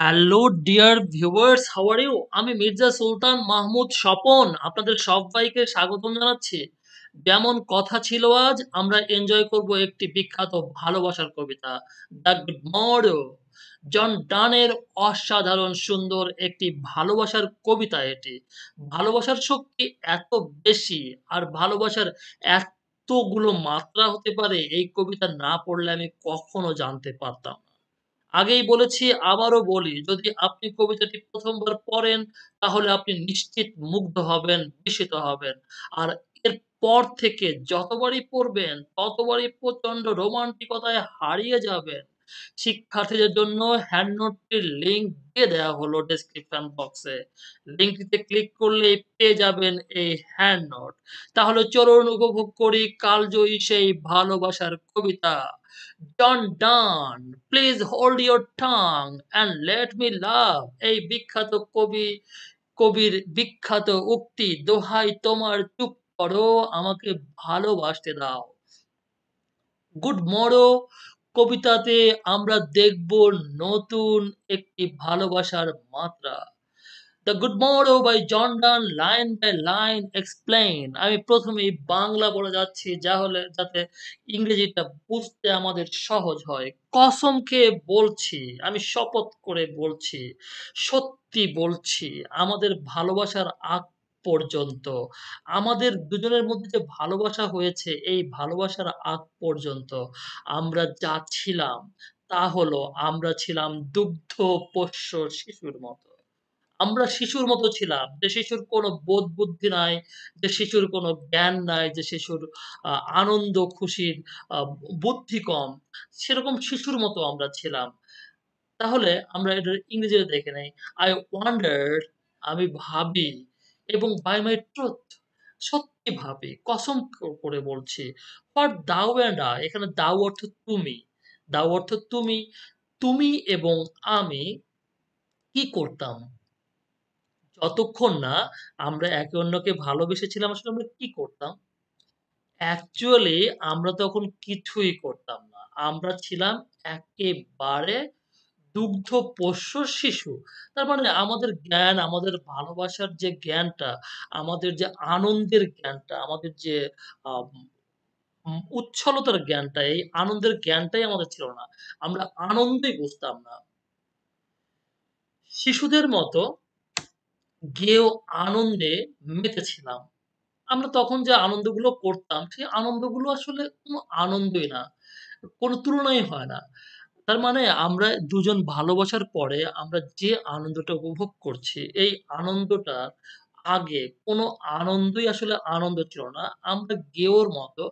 Hello dear viewers, how are you? আমি মির্জা সুলতান মাহমুদ স্বপন আপনাদের সবাইকে স্বাগতম জানাচ্ছি। যেমন কথা ছিল, আজ আমরা এনজয় করব একটি বিখ্যাত ভালোবাসার কবিতা, দ্য গুড মর্নিং। জন ডানের অসাধারণ সুন্দর একটি ভালোবাসার কবিতা এটি। ভালোবাসার শক্তি এত বেশি, আর ভালোবাসার এতগুলো মাত্রা হতে পারে এই কবিতা না পড়লে আমি কখনো জানতে পারতাম না। আগেই বলেছি, আবারও বলি, যদি আপনি কবিতাটি ১ম বার পড়েন তাহলে আপনি নিশ্চিত মুগ্ধ হবেন, বিস্মিত হবেন। আর এরপর থেকে যতবারই পড়বেন ততবারই প্রচন্ড রোমান্টিকতায় হারিয়ে যাবেন। শিক্ষার্থীদের জন্য হ্যান্ড নোটটির লিংক দিয়ে দেয়া হলো ডেসক্রিপশন বক্সে। লিংকটিতে ক্লিক করলেই পেয়ে যাবেন এই হ্যান্ড নোট। তাহলে চলুন উপভোগ করি কালজয়ী সেই ভালোবাসার কবিতা। John Donne, please hold your tongue and let me love. এই বিখ্যাত কবির বিখ্যাত উক্তি, দোহাই তোমার চুপ করো, আমাকে ভালোবাসতে দাও। গুড মর্নিং কবিতাতে আমরা দেখব নতুন একটি ভালোবাসার মাত্রা। The good morning by John Donne, line by line explain. আমি প্রথমেই বাংলা বলে যাচ্ছি যাতে ইংরেজিটা বুঝতে আমাদের সহজ হয়। কসম খেয়ে বলছি, আমি শপথ করে বলছি, সত্যি বলছি, আমাদের ভালোবাসার আগ পর্যন্ত, আমাদের দুজনের মধ্যে যে ভালোবাসা হয়েছে, এই ভালোবাসার আগ পর্যন্ত আমরা যা ছিলাম তা হলো, আমরা ছিলাম দুগ্ধপোষ্য শিশুর মতো। আমরা শিশুর মতো ছিলাম। যে শিশুর কোনো বোধ বুদ্ধি নাই, যে শিশুর কোনো জ্ঞান নাই, যে শিশুর আ আনন্দ খুশির আ বুদ্ধি কম, সেরকম শিশুর মতো আমরা ছিলাম। তাহলে আমরা এটার ইংরেজিতে দেখে নেই। I wondered, আমি ভাবি, এবং by my truth, সত্যি ভাবি, কসম করে বলছি। For thou and I, এখানে thou অর্থ তুমি। thou অর্থ তুমি, তুমি এবং আমি কি করতাম? যতক্ষণ না আমরা একে অন্যকে ভালোবেসেছিলাম, আসলে আমরা কি করতাম? অ্যাকচুয়ালি আমরা তখন কিছুই করতাম না। আমরা ছিলাম একেবারে দুগ্ধপোষ্য শিশু। তার মানে আমাদের জ্ঞান, আমাদের ভালোবাসার যে জ্ঞানটা, আমাদের যে আনন্দের জ্ঞানটা, আমাদের যে আম উচ্ছলতার জ্ঞানটা, এই আনন্দের জ্ঞানটাই আমাদের ছিল না। আমরা আনন্দই বুঝতাম না। শিশুদের মতো গেয়েও আনন্দে মেতেছিলাম। আমরা তখন যে আনন্দগুলো করতাম, সেই আনন্দগুলো আসলে কোনো আনন্দই না। কোনো তুলনাই হয় না। তার মানে আমরা দুজন ভালোবাসার পরে আমরা যে আনন্দটা উপভোগ করছি, এই আনন্দটা আগে কোনো আনন্দই আসলে আনন্দ ছিল না। আমরা গেঁয়োর মতো,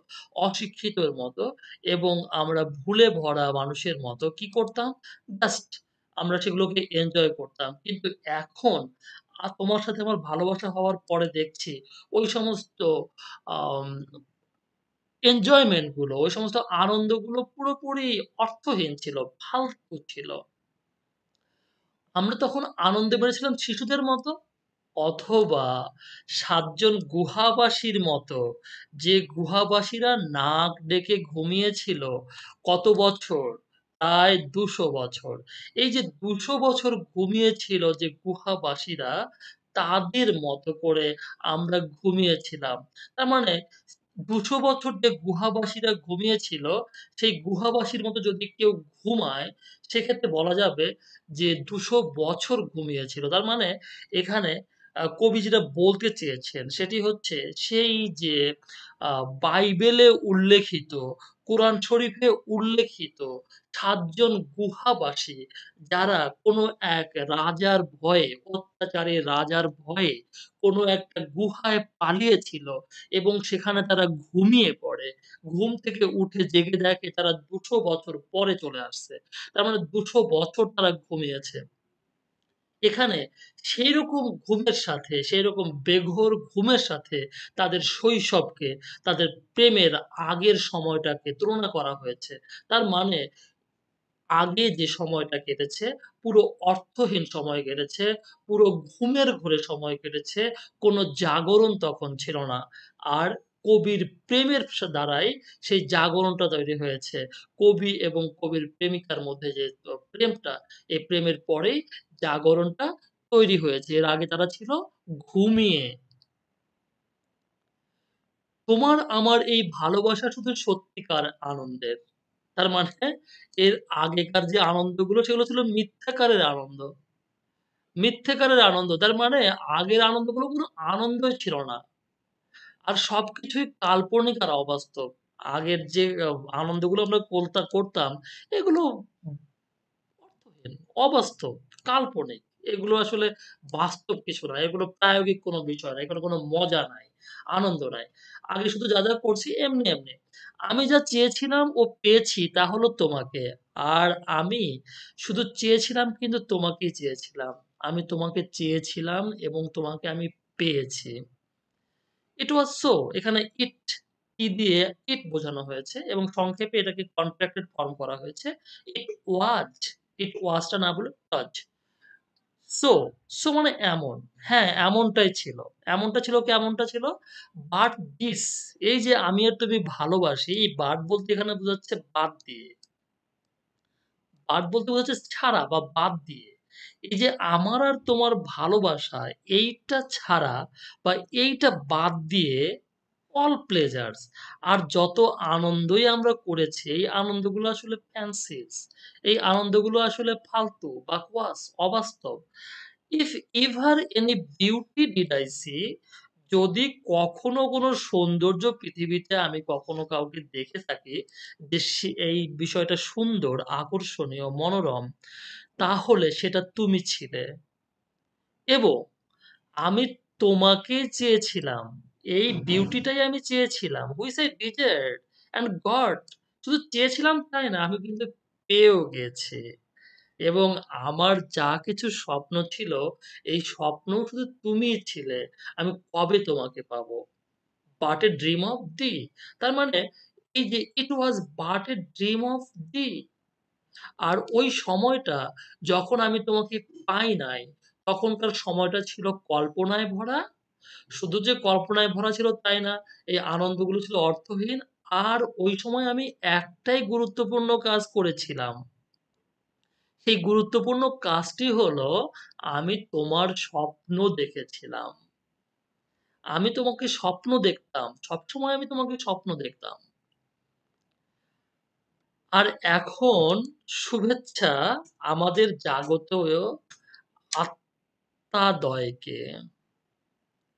অশিক্ষিতর মতো, এবং আমরা ভুলে ভরা মানুষের মতো কি করতাম? জাস্ট আমরা সেগুলোকে এনজয় করতাম। কিন্তু এখন তোমার সাথে আমার ভালোবাসা হওয়ার পরে দেখছি ওই সমস্ত আম এনজয়মেন্ট গুলো, ওই সমস্ত আনন্দগুলো পুরোপুরি অর্থহীন ছিল, ফালতু ছিল। আমরা তখন আনন্দে মেতেছিলাম শিশুদের মতো, অথবা ৭ জন গুহাবাসীর মতো, যে গুহাবাসীরা নাক ডেকে ঘুমিয়েছিল কত বছর? প্রায় ২০০ বছর। এই যে ২০০ বছর ঘুমিয়েছিল যে গুহাবাসীরা, তাদের মতো করে আমরা ঘুমিয়েছিলাম। তার মানে ২০০ বছর যে গুহাবাসীরা ঘুমিয়েছিল, সেই গুহাবাসীর মতো যদি কেউ ঘুমায়, সেক্ষেত্রে বলা যাবে যে ২০০ বছর ঘুমিয়েছিল। তার মানে এখানে কবি যেটা বলতে চেয়েছেন সেটি হচ্ছে, সেই যে আ বাইবেলে উল্লেখিত, কোরআন শরীফে উল্লেখিত ৭ জন গুহাবাসী, যারা কোনো এক রাজার ভয়ে, অত্যাচারী রাজার ভয়ে কোনো একটা গুহায় পালিয়েছিল এবং সেখানে তারা ঘুমিয়ে পড়ে। ঘুম থেকে উঠে জেগে দেখে তারা ২০০ বছর পরে চলে আসছে। তার মানে ২০০ বছর তারা ঘুমিয়েছে। এখানে সেইরকম ঘুমের সাথে, সেইরকম বেঘোর ঘুমের সাথে তাদের শৈশবকে, তাদের প্রেমের আগের সময়টাকে তুলনা করা হয়েছে। তার মানে আগে যে সময়টা কেটেছে, পুরো অর্থহীন সময় কেটেছে, পুরো ঘুমের ঘোরে সময় কেটেছে, কোনো জাগরণ তখন ছিল না। আর কবির প্রেমের দ্বারাই সেই জাগরণটা তৈরি হয়েছে। কবি এবং কবির প্রেমিকার মধ্যে যে প্রেমটা, এই প্রেমের পরেই জাগরণটা তৈরি হয়েছে। এর আগে তারা ছিল ঘুমিয়ে। তোমার আমার এই ভালোবাসা শুধু সত্যিকার আনন্দের। তার মানে এর আগেকার যে আনন্দগুলো সেগুলো ছিল মিথ্যাকারের আনন্দ। মিথ্যাকারের আনন্দ। তার মানে আগের আনন্দগুলো কোনো আনন্দই ছিল না। আর সবকিছুই কাল্পনিক আর অবাস্তব। আগের যে আনন্দগুলো আমরা করতাম এগুলো অর্থহীন, অবাস্তব, কাল্পনিক। এগুলো আসলে বাস্তব কিছু না। এগুলো প্রায়োগিক কোনো বিষয় না। এখানে কোনো মজা নাই, আনন্দ নাই। আগে শুধু যা করছি এমনি। আমি যা চেয়েছিলাম ও পেয়েছি তা হলো তোমাকে। আর আমি শুধু চেয়েছিলাম কিন্তু তোমাকেই চেয়েছিলাম। আমি তোমাকে চেয়েছিলাম এবং তোমাকে আমি পেয়েছি। ইট ওয়াজ সো এখানে ই দিয়ে ইট বোঝানো হয়েছে এবং সংক্ষেপে এটাকে কন্ট্রাক্টেড ফর্ম করা হয়েছে। ইট ওয়াজ, ইট ওয়াজ টা না বলে ওয়াজ। সো, সো মানে এমন। হ্যাঁ, এমনটাই ছিল। এমনটা ছিল কেমনটা ছিল? বাট দিস এই যে আমি আর তুমি ভালোবাসি, এই বাট বলতে এখানে বোঝাচ্ছে বাদ দিয়ে। বাদ বলতে বোঝাচ্ছে ছাড়া বা বাদ দিয়ে। এই যে আমার আর তোমার ভালোবাসা এইটা ছাড়া বা এইটা বাদ দিয়ে all pleasures আর যত আনন্দই আমরা করেছি এই আনন্দগুলো আসলে ফ্যান্সিস। এই আনন্দগুলো আসলে ফালতু, বাকওয়াস, অবাস্তব। If ever any beauty did I see যদি কখনো কোনো সৌন্দর্য পৃথিবীতে আমি কখনো কাউকে দেখে থাকি যে এই বিষয়টা সুন্দর, আকর্ষণীয়, মনোরম, তাহলে সেটা তুমি ছিলে। এবং আমি তোমাকেই চেয়েছিলাম। এই বিউটিটাই আমি চেয়েছিলাম। Which I desired and got. শুধু চেয়েছিলাম তাই না, আমি কিন্তু পেয়েও গেছি। এবং আমার যা কিছু স্বপ্ন ছিল, এই স্বপ্নও শুধু তুমিই ছিলে। আমি কবে তোমাকে পাবো? but a dream of thee তার মানে এই যে it was but a dream of thee আর ওই সময়টা যখন আমি তোমাকে পাই নাই, তখনকার সময়টা ছিল কল্পনায় ভরা। শুধু যে কল্পনায় ভরা ছিল তাই না, এই আনন্দগুলো ছিল অর্থহীন। আর ওই সময় আমি একটাই গুরুত্বপূর্ণ কাজ করেছিলাম। সেই গুরুত্বপূর্ণ কাজটি হলো আমি তোমার স্বপ্ন দেখেছিলাম। আমি তোমাকে স্বপ্ন দেখতাম। সবসময় আমি তোমাকে স্বপ্ন দেখতাম। আর এখন শুভেচ্ছা আমাদের জাগত আত্মাদয়কে।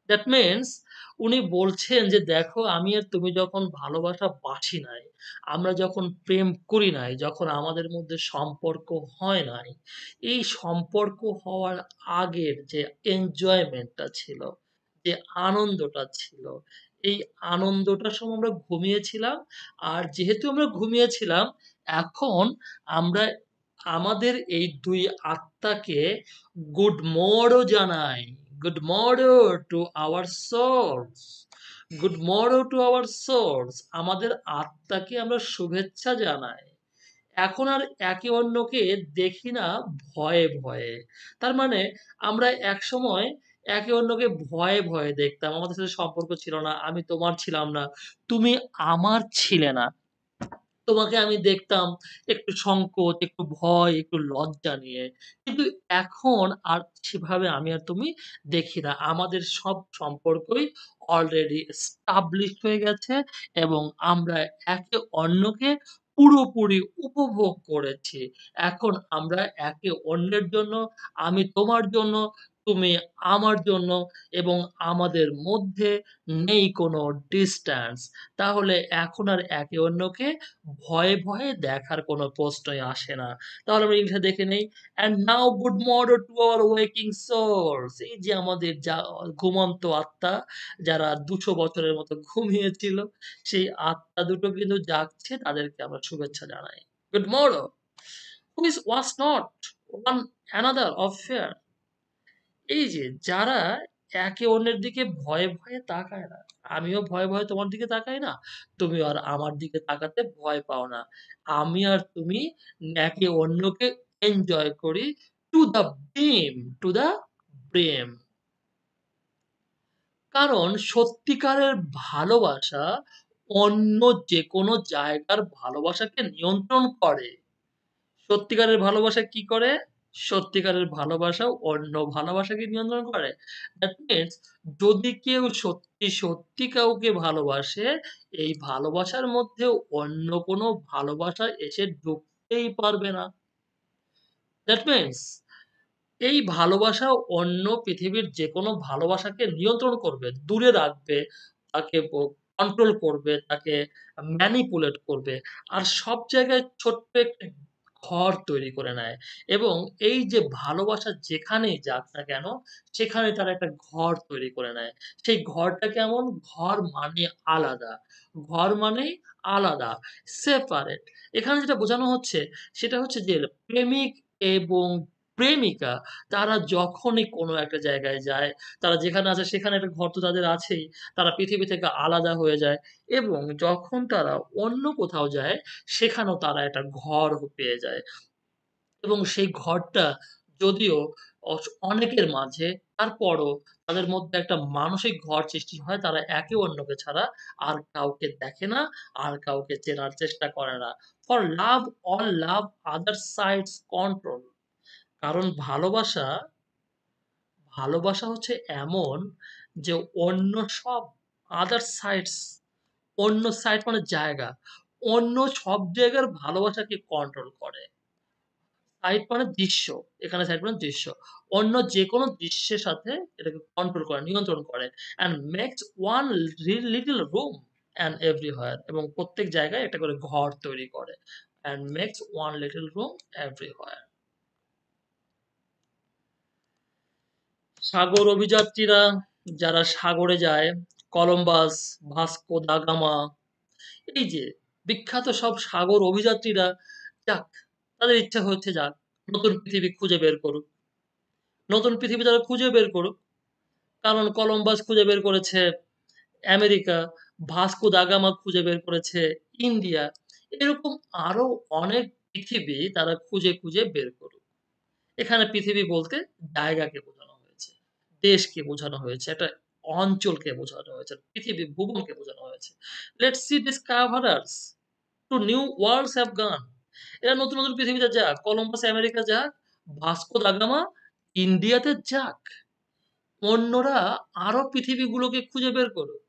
দ্যাট মিনস উনি বলছেন যে দেখো আমি আর তুমি যখন ভালোবাসা বাসি নাই, আমরা যখন প্রেম করি নাই, যখন আমাদের মধ্যে সম্পর্ক হয় নাই, এই সম্পর্ক হওয়ার আগের যে এনজয়মেন্টটা ছিল, যে আনন্দটা ছিল, এই আনন্দটার সময় আমরা ঘুমিয়েছিলাম। আর যেহেতু আমরা ঘুমিয়েছিলাম, এখন আমরা আমাদের এই ২ আত্মাকে গুড মর্নিং জানাই। Good morrow to our souls. Good morrow to our souls. আমাদের আত্মাকে আমরা শুভেচ্ছা জানাই। এখন আর একে অন্যকে দেখি না ভয়ে। তার মানে আমরা একসময় একে অন্যকে ভয়ে দেখতাম। আমাদের সাথে সম্পর্ক ছিল না। আমি তোমার ছিলাম না। তুমি আমার ছিলে না। তোমাকে আমি দেখতাম একটু সংকোচ, একটু ভয়, একটু লজ্জা নিয়ে। কিন্তু এখন আর সেভাবে আমি আর তুমি দেখি না। আমাদের সব সম্পর্কই অলরেডি established হয়ে গেছে এবং আমরা একে অন্যকে পুরোপুরি উপভোগ করেছি। এখন আমরা একে অন্যের জন্য, আমি তোমার জন্য, তুমি আমার জন্য এবং আমাদের মধ্যে নেই কোনো ডিসট্যান্স। তাহলে এখন আর একে অন্যকে ভয়ে দেখার কোনো প্রশ্নই আসে না। তাহলে আমরা ইংলিশে দেখে নেই। And now good morrow to our waking souls এই যে আমাদের ঘুমন্ত আত্মা যারা ২০০ বছরের মতো ঘুমিয়েছিল, সেই আত্মা দুটো কিন্তু জাগছে, তাদেরকে আমরা শুভেচ্ছা জানাই। Good morrow, who is was not one another of fear এই যে যারা একে অন্যের দিকে ভয়ে তাকায় না। আমিও ভয়ে তোমার দিকে তাকাই না। তুমিও আর আমার দিকে তাকাতে ভয় পাও না। আমি আর তুমি একে অন্যকে এনজয় করি to the brim, to the brim. কারণ সত্যিকারের ভালোবাসা অন্য যেকোনো জায়গার ভালোবাসাকে নিয়ন্ত্রণ করে। সত্যিকারের ভালোবাসা কি করে? সত্যিকারের ভালোবাসা অন্য ভালোবাসাকে নিয়ন্ত্রণ করে। দ্যাট মিনস যদি কেউ সত্যি, সত্যি কাউকে ভালোবাসে, এই ভালোবাসার মধ্যে অন্য কোনো ভালোবাসা এসে ঢুকতেই পারবে না। দ্যাট মিনস এই ভালোবাসা অন্য পৃথিবীর যেকোনো ভালোবাসাকে নিয়ন্ত্রণ করবে, দূরে রাখবে, তাকে কন্ট্রোল করবে, তাকে ম্যানিপুলেট করবে। আর সব জায়গায় ছোট্ট একটি ঘর তৈরি করে নেয় এবং এই যে ভালোবাসা যেখানেই যাক না কেন, সেখানে তারা একটা ঘর তৈরি করে নেয়। সেই ঘরটা কেমন? ঘর মানে আলাদা। ঘর মানেই আলাদা, সেপারেট। এখানে যেটা বোঝানো হচ্ছে, সেটা হচ্ছে যে প্রেমিক এবং প্রেমিকা তারা যখনই কোনো একটা জায়গায় যায়, তারা যেখানে আছে সেখানে একটা ঘর তো তাদের আছেই। তারা পৃথিবী থেকে আলাদা হয়ে যায় এবং যখন তারা অন্য কোথাও যায়, সেখানেও তারা একটা ঘর পেয়ে যায় এবং সেই ঘরটা যদিও অনেকের মাঝে, তারপরও তাদের মধ্যে একটা মানসিক ঘর সৃষ্টি হয়। তারা একে অন্যকে ছাড়া আর কাউকে দেখে না, আর কাউকে চেনার চেষ্টা করে না। For love, all love, other sides control. কারণ ভালোবাসা হচ্ছে এমন যে অন্য সব other sides, অন্য সাইড মানে জায়গা। অন্য সব জায়গার ভালোবাসাকে কন্ট্রোল করে। সাইড মানে দৃশ্য। এখানে সাইড মানে দৃশ্য। অন্য যেকোনো দৃশ্যের সাথে এটাকে কন্ট্রোল করে, নিয়ন্ত্রণ করে। And makes one little room and everywhere এবং প্রত্যেক জায়গায় একটা করে ঘর তৈরি করে। And makes one little room everywhere. সাগর অভিযাত্রীরা যারা সাগরে যায়, কলম্বাস, ভাস্কো দা গামা, এই যে বিখ্যাত সব সাগর অভিযাত্রীরা যাক, তাদের ইচ্ছা হচ্ছে যাক, নতুন পৃথিবী খুঁজে বের করুক। নতুন পৃথিবী তারা খুঁজে বের করুক। কারণ কলম্বাস খুঁজে বের করেছে আমেরিকা, ভাস্কো দা গামা খুঁজে বের করেছে ইন্ডিয়া। এরকম আরো অনেক পৃথিবী তারা খুঁজে, খুঁজে বের করুক। এখানে পৃথিবী বলতে জায়গাকে বোঝানো হয়েছে, দেশকে বোঝানো হয়েছে, একটা অঞ্চলকে বোঝানো হয়েছে, পৃথিবী ভূগোলকে বোঝানো হয়েছে। Let's sea discoverers to new worlds have gone. এরা নতুন, নতুন পৃথিবীতে যাক। কলম্বাস আমেরিকা যাক, ভাস্কো দা গামা ইন্ডিয়াতে যাক। অন্যরা আরো পৃথিবীগুলোকে খুঁজে বের করুক।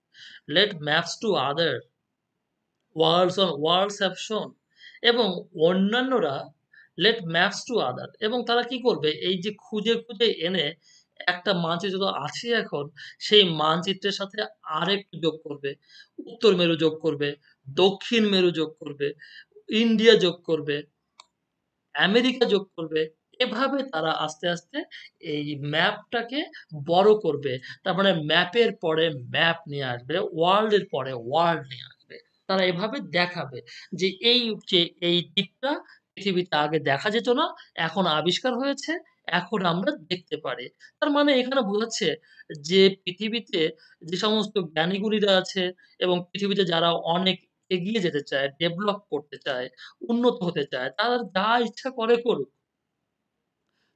Let maps to other worlds on worlds have shown এবং অন্যান্যরা let maps to other এবং তারা কি করবে? এই যে খুঁজে, খুঁজে এনে একটা মানচিত্র তো আছে এখন, সেই মানচিত্রের সাথে আরেকটু যোগ করবে। উত্তর মেরু যোগ করবে, দক্ষিণ মেরু যোগ করবে, ইন্ডিয়া যোগ করবে, আমেরিকা যোগ করবে। এভাবে তারা আস্তে, আস্তে এই ম্যাপটাকে বড় করবে। তার মানে ম্যাপের পরে ম্যাপ নিয়ে আসবে, ওয়ার্লড এর পরে ওয়ার্লড নিয়ে আসবে। তারা এভাবে দেখাবে যে এই দ্বীপটা পৃথিবীতে আগে দেখা যেত না, এখন আবিষ্কার হয়েছে, এখন আমরা দেখতে পারি। তার মানে এখানে বোঝাচ্ছে যে পৃথিবীতে যে সমস্ত জ্ঞানীগুণীরা আছে এবং পৃথিবীতে যারা অনেক এগিয়ে যেতে চায়, ডেভেলপ করতে চায়, উন্নত হতে চায়। তারা যা ইচ্ছা করে করুক।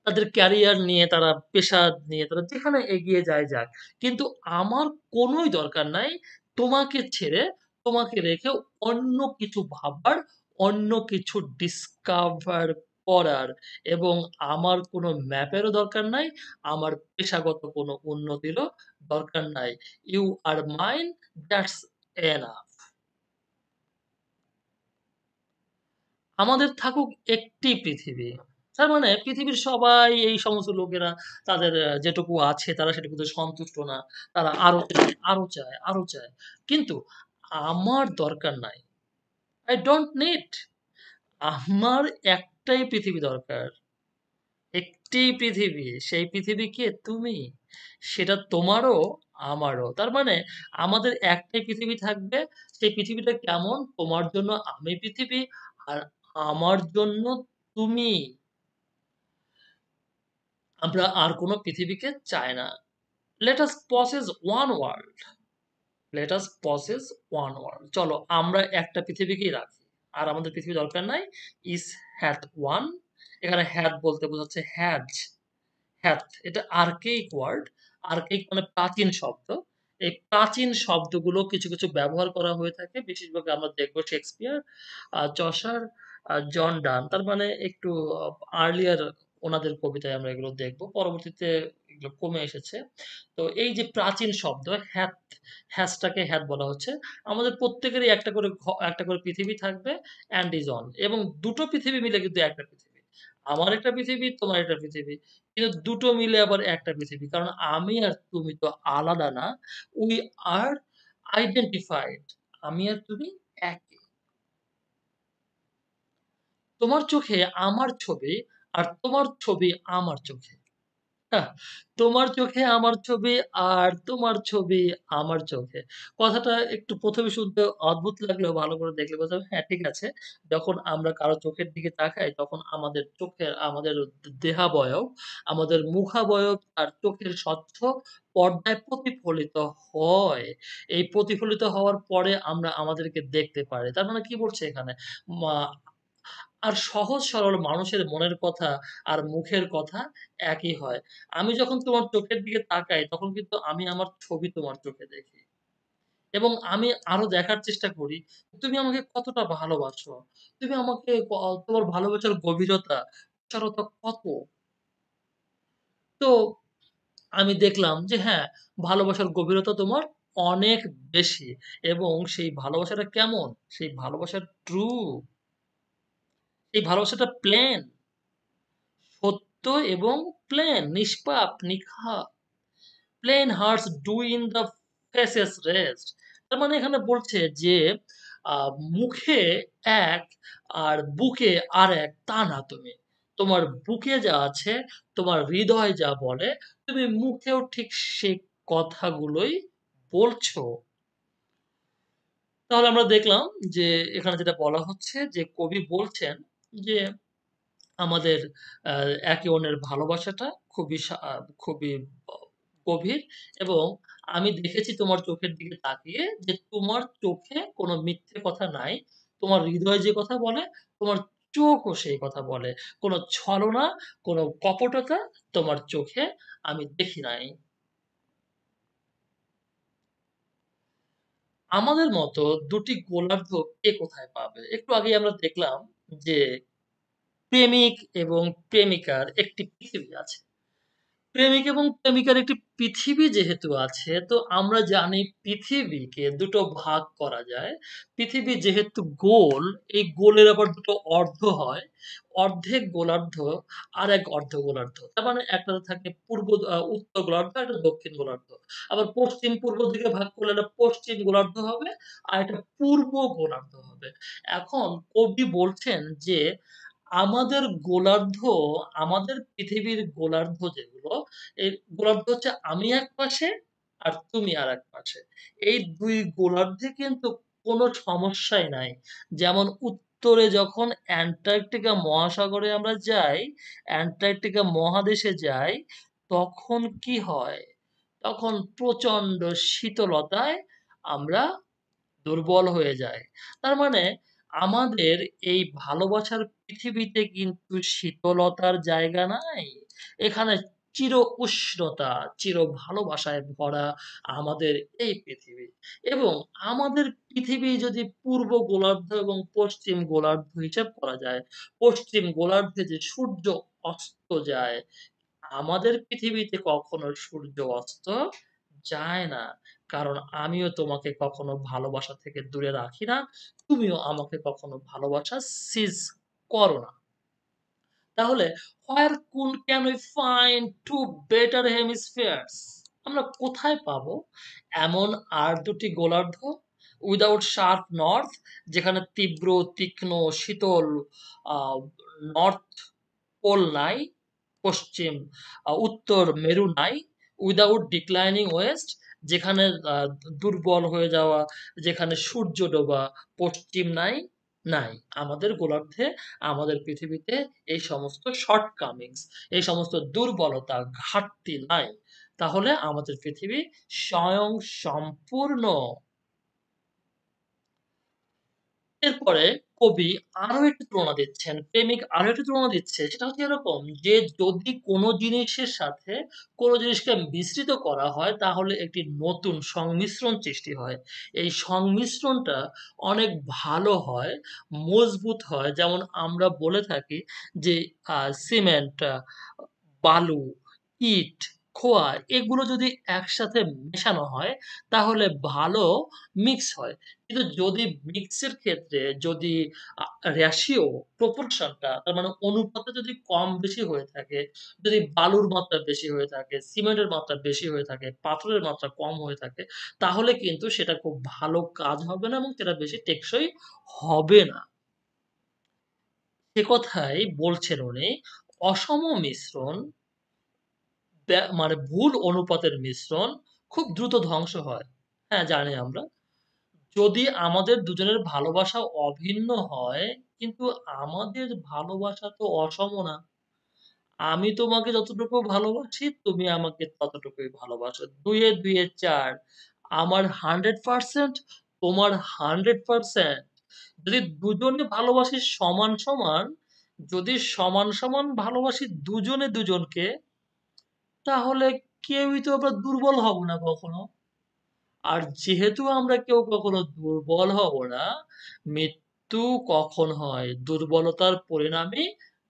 তাদের ক্যারিয়ার নিয়ে তারা পেশা নিয়ে তারা যেখানে এগিয়ে যায় যাক। কিন্তু আমার কোনই দরকার নাই তোমাকে ছেড়ে, তোমাকে রেখে অন্য কিছু ভাবার, অন্য কিছু ডিসকভার করার এবং আমার কোনো ম্যাপেরও দরকার নাই, আমার পেশাগত কোনো উন্নতিরও দরকার নাই। You are mine, that's enough. আমাদের থাকুক একটি পৃথিবী। তার মানে পৃথিবীর সবাই এই সমস্ত লোকেরা তাদের যেটুকু আছে তারা সেটুকুতে সন্তুষ্ট না। তারা আরো চায়, আরো চায়, আরো চায়। কিন্তু আমার দরকার নাই। I don't need. আমার একটাই পৃথিবী দরকার। একটিই পৃথিবী। সেই পৃথিবী কে? তুমি। সেটা তোমারও, আমারও। তার মানে আমাদের একটাই পৃথিবী থাকবে। সেই পৃথিবীটা কেমন? তোমার জন্য আমি পৃথিবী, আর আমার জন্য তুমি। আমরা আর কোন পৃথিবীকে চাই না। Let us possess one world. Let us possess one world. চলো আমরা একটা পৃথিবীকেই রাখি। আর আমাদের পৃথিবী দরকার নাই। Is hath one. এখানে hath বলতে বোঝাচ্ছে had. hath এটা আর্কেইক ওয়ার্ড। আর্কেইক মানে প্রাচীন শব্দ। এই প্রাচীন শব্দগুলো কিছু, কিছু ব্যবহার করা হয়ে থাকে। বেশিরভাগ আমরা দেখব শেক্সপিয়ার, চসার, জন ডান। তার মানে একটু আর্লিয়ার ওনাদের কবিতায় আমরা এগুলো দেখব। পরবর্তীতে এগুলো কমে এসেছে। তো এই যে প্রাচীন শব্দ হ্যাত, হ্যাসটাকে হ্যাত বলা হচ্ছে। আমাদের প্রত্যেকেরই একটা করে পৃথিবী থাকবে and is on এবং দুটো পৃথিবী মিলে কিন্তু একটা পৃথিবী। আমার একটা পৃথিবী, তোমার একটা পৃথিবী। কিন্তু দুটো মিলে আবার একটা পৃথিবী। কারণ আমি আর তুমি তো আলাদা না। We are identified. আমি আর তুমি একই। তোমার চোখে আমার ছবি আর তোমার ছবি আমার চোখে। হ্যাঁ, তোমার চোখে আমার ছবি আর তোমার ছবি আমার চোখে। কথাটা একটু ১ম এ শুনতে অদ্ভুত লাগলেও ভালো করে দেখলে বোঝা যাবে হ্যাঁ, ঠিক আছে। যখন আমরা কারো চোখের দিকে তাকাই তখন আমাদের চোখের আমাদের দেহাবয়ব, আমাদের মুখাবয়ব আর চোখের স্বচ্ছ পর্দায় প্রতিফলিত হয়। এই প্রতিফলিত হওয়ার পরে আমরা আমাদেরকে দেখতে পারি। তার মানে কি বলছে এখানে? মা আর সহজ সরল মানুষের মনের কথা আর মুখের কথা একই হয়। আমি যখন তোমার চোখের দিকে তাকাই তখন কিন্তু আমি আমার ছবি তোমার চোখে দেখি। এবং আমি আরো দেখার চেষ্টা করি তুমি আমাকে কতটা ভালোবাসো। তুমি আমাকে তোমার ভালোবাসার গভীরতা, উচ্চারতা কত? তো আমি দেখলাম যে হ্যাঁ, ভালোবাসার গভীরতা তোমার অনেক বেশি এবং সেই ভালোবাসাটা কেমন? সেই ভালোবাসা ট্রু, এই ভালোবাসাটা প্লেন, সত্য এবং প্লেন, নিষ্পাপ, নিখাত। Plain hearts do in the faces rest. তার মানে এখানে বলছে যে মুখে এক আর বুকে আর এক তা না তুমি। তোমার বুকে যা আছে, তোমার হৃদয় যা বলে, তুমি মুখেও ঠিক সেই কথাগুলোই বলছো। তাহলে আমরা দেখলাম যে এখানে যেটা বলা হচ্ছে যে কবি বলছেন যে আমাদের আ একে অন্যের ভালোবাসাটা খুবই অ গভীর এবং আমি দেখেছি তোমার চোখের দিকে তাকিয়ে যে তোমার চোখে কোনো মিথ্যে কথা নাই। তোমার হৃদয় যে কথা বলে, তোমার চোখও সেই কথা বলে। কোনো ছলনা, কোনো কপটতা তোমার চোখে আমি দেখি নাই। আমাদের মতো ২ টি গোলার্ধ কে কোথায় পাবে? একটু আগেই আমরা দেখলাম যে প্রেমিক এবং প্রেমিকার একটি পৃথিবী আছে। প্রেমিক এবং প্রেমিকার একটি পৃথিবী যেহেতু আছে, তো আমরা জানি পৃথিবীকে দুটো ভাগ করা যায়। পৃথিবী যেহেতু গোল, এই গোলের আবার দুটো অর্ধ হয়। অর্ধেক গোলার্ধ আরেক অর্ধ গোলার্ধ। তার মানে একটাতে থাকে উত্তর গোলার্ধ, একটা দক্ষিণ গোলার্ধ। আবার পশ্চিম-পূর্ব দিকে ভাগ করলে এটা পশ্চিম গোলার্ধ হবে, আর এটা পূর্ব গোলার্ধ হবে। এখন কবি বলছেন যে আমাদের গোলার্ধ, আমাদের পৃথিবীর গোলার্ধ যেগুলো, এই গোলার্ধ হচ্ছে আমি এক পাশে আর তুমি আরেক পাশে। এই ২ গোলার্ধে কিন্তু কোনো সমস্যাই নাই। যেমন উত্তরে যখন অ্যান্টার্কটিকা মহাসাগরে আমরা যাই, অ্যান্টার্কটিকা মহাদেশে যাই, তখন কি হয়? তখন প্রচণ্ড শীতলতায় আমরা দুর্বল হয়ে যায়। তার মানে আমাদের এই ভালোবাসার পৃথিবীতে কিন্তু শীতলতার জায়গা নাই। এখানে চির উষ্ণতা, চির ভালোবাসায় ভরা আমাদের এই পৃথিবী। এবং আমাদের পৃথিবী যদি পূর্ব গোলার্ধ এবং পশ্চিম গোলার্ধ হিসাব করা যায়, পশ্চিম গোলার্ধে যে সূর্য অস্ত যায়, আমাদের পৃথিবীতে কখনো সূর্য অস্ত যায় না। কারণ আমিও তোমাকে কখনো ভালোবাসা থেকে দূরে রাখি না। তুমিও আমাকে কখনো ভালোবাসা সিজ করো না। তাহলে where can we find two better hemispheres? আমরা কোথায় পাবো এমন আর দুটি গোলার্ধ উইদাউট শার্প নর্থ যেখানে তীব্র, তীক্ষ্ণ, শীতল আ নর্থ পোল নাই, পশ্চিম উত্তর মেরু নাই, উইদাউট ডিক্লাইনিং ওয়েস্ট যেখানে দুর্বল হয়ে যাওয়া, যেখানে সূর্য ডোবা পশ্চিম নাই। আমাদের গোলার্ধে, আমাদের পৃথিবীতে এই সমস্ত শর্টকামিংস, এই সমস্ত দুর্বলতা, ঘাটতি নাই। তাহলে আমাদের পৃথিবী স্বয়ং সম্পূর্ণ। এরপরে কবি আরো একটি তুলনা দিচ্ছেন। প্রেমিক আরো একটি তুলনা দিচ্ছে। সেটা হচ্ছে এরকম যে, যদি কোন জিনিসের সাথে কোন জিনিসকে মিশ্রিত করা হয় তাহলে একটি নতুন সংমিশ্রণ সৃষ্টি হয়। এই সংমিশ্রণটা অনেক ভালো হয়, মজবুত হয়। যেমন আমরা বলে থাকি যে সিমেন্ট, বালু, ইট, খোয়া এগুলো যদি একসাথে মেশানো হয় তাহলে ভালো মিক্স হয়। কিন্তু যদি মিক্সের ক্ষেত্রে যদি আ রেশিও প্রপোরশন টা তার মানে অনুপাতে যদি কম বেশি হয়ে থাকে, যদি বালুর মাত্রা বেশি হয়ে থাকে, সিমেন্টের মাত্রা বেশি হয়ে থাকে, পাথরের মাত্রা কম হয়ে থাকে, তাহলে কিন্তু সেটা খুব ভালো কাজ হবে না এবং সেটা বেশি টেকসই হবে না। সে কথাই বলছেন উনি, অসম মিশ্রণ মানে ভুল অনুপাতের মিশ্রণ খুব দ্রুত ধ্বংস হয়। হ্যাঁ, জানি আমরা। যদি আমাদের দুজনের ভালোবাসা অভিন্ন হয়, কিন্তু আমাদের ভালোবাসা তো অসম না। আমি তোমাকে যতটুকু ভালোবাসি, তুমি আমাকে ততটুকুই ভালোবাসো। ২ এ ২ এ ৪ আমার 100% তোমার 100%। যদি দুজনে ভালোবাসি সমান, সমান, যদি সমান, সমান ভালোবাসি দুজনে দুজনকে, তাহলে কেউই তো আমরা দুর্বল হব না কখনো। আর যেহেতু আমরা কেউ কখনো দুর্বল হব না, মৃত্যু কখন হয়? দুর্বলতার পরিণামই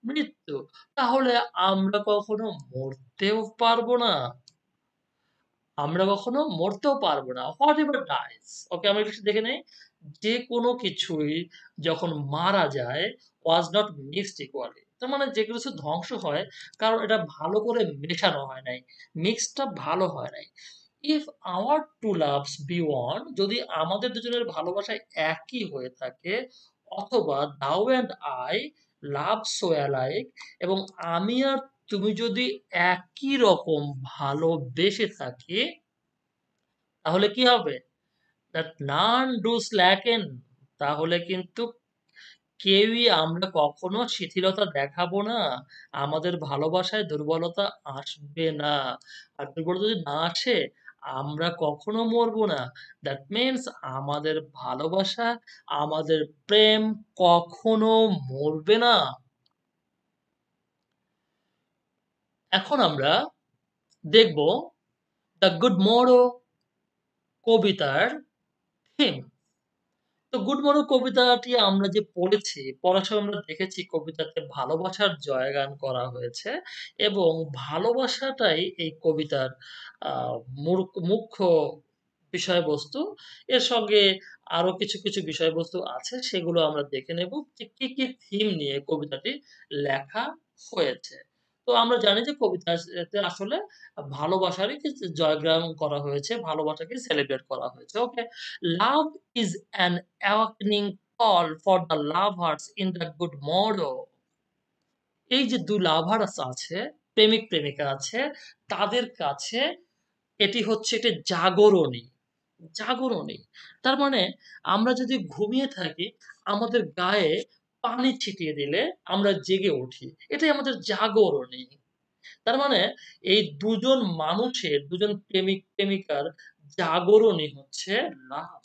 মৃত্যু। তাহলে আমরা কখনো মরতেও পারবো না। আমরা কখনো মরতেও পারবো না। Whatever dies, ওকে আমরা একটু দেখে নেই। যেকোনো কিছুই যখন মারা যায় was not mixed equally। তার মানে যে কিছু ধ্বংস হয় কারণ এটা ভালো করে মেশানো হয় নাই। মিক্সটা ভালো হয় নাই। If our two loves be one, যদি আমাদের দুজনের ভালোবাসা একই হয়ে থাকে অথবা thou and I love so alike, এবং আমি আর তুমি যদি একই রকম ভালোবেসে থাকি, তাহলে কি হবে? That none do slacken, তাহলে কিন্তু কেউই আমরা কখনো শিথিলতা দেখাবো না। আমাদের ভালোবাসায় দুর্বলতা আসবে না। আর দুর্বলতা যদি না আসে, আমরা কখনো মরবো না। That means আমাদের ভালোবাসা, আমাদের প্রেম কখনো মরবে না। এখন আমরা দেখব দ্য গুড মরো কবিতার থিম। তো গুড মর্নিং কবিতাটি আমরা যে পড়েছি, পড়ার সময় আমরা দেখেছি কবিতাতে ভালোবাসার জয়গান করা হয়েছে এবং ভালোবাসাটাই এই কবিতার আ মুখ্য বিষয়বস্তু। এর সঙ্গে আরো কিছু, কিছু বিষয়বস্তু আছে সেগুলো আমরা দেখে নেব যে কি, কি থিম নিয়ে কবিতাটি লেখা হয়েছে। তো আমরা জানি যে কবিতাতে আসলে ভালোবাসারই কিছু জয়গ্রাম করা হয়েছে, ভালোবাসাকে সেলিব্রেট করা হয়েছে। ওকে? লাভ is an awakening call for the lovers in the good morrow. এই যে ২ লাভার্স আছে, প্রেমিক-প্রেমিকা আছে, তাদের কাছে এটি হচ্ছে একটি জাগরণী। জাগরণী। তার মানে আমরা যদি ঘুমিয়ে থাকি, আমাদের গায়ে পানি ছিটিয়ে দিলে আমরা জেগে উঠি। এটাই আমাদের জাগরণী। তার মানে এই ২ জন মানুষের, ২ জন প্রেমিক-প্রেমিকার জাগরণী হচ্ছে লাভ।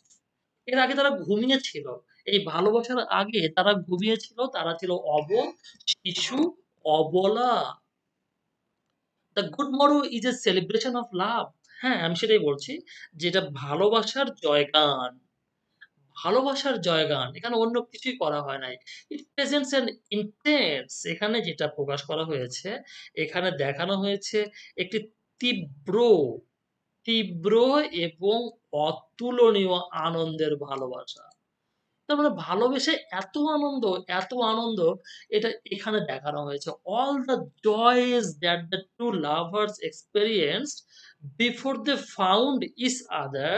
এর আগে তারা ঘুমিয়েছিল। এই ভালোবাসার আগে তারা ঘুমিয়েছিল, তারা ছিল অবোধ, শিশু, অবলা। The good morrow is a celebration of love. হ্যাঁ, আমি সেটাই বলছি যে এটা ভালোবাসার জয়গান। ভালোবাসার জয়গান। এখানে অন্য কিছুই করা হয় নাই। ইট প্রেজেন্টস অ্যান ইনটেন্স, এখানে যেটা প্রকাশ করা হয়েছে, এখানে দেখানো হয়েছে একটি তীব্র, তীব্র এবং অতুলনীয় আনন্দের ভালোবাসা। তার মানে ভালোবেসে এত আনন্দ এটা এখানে দেখানো হয়েছে। All the joys that the two lovers experienced before they found each other,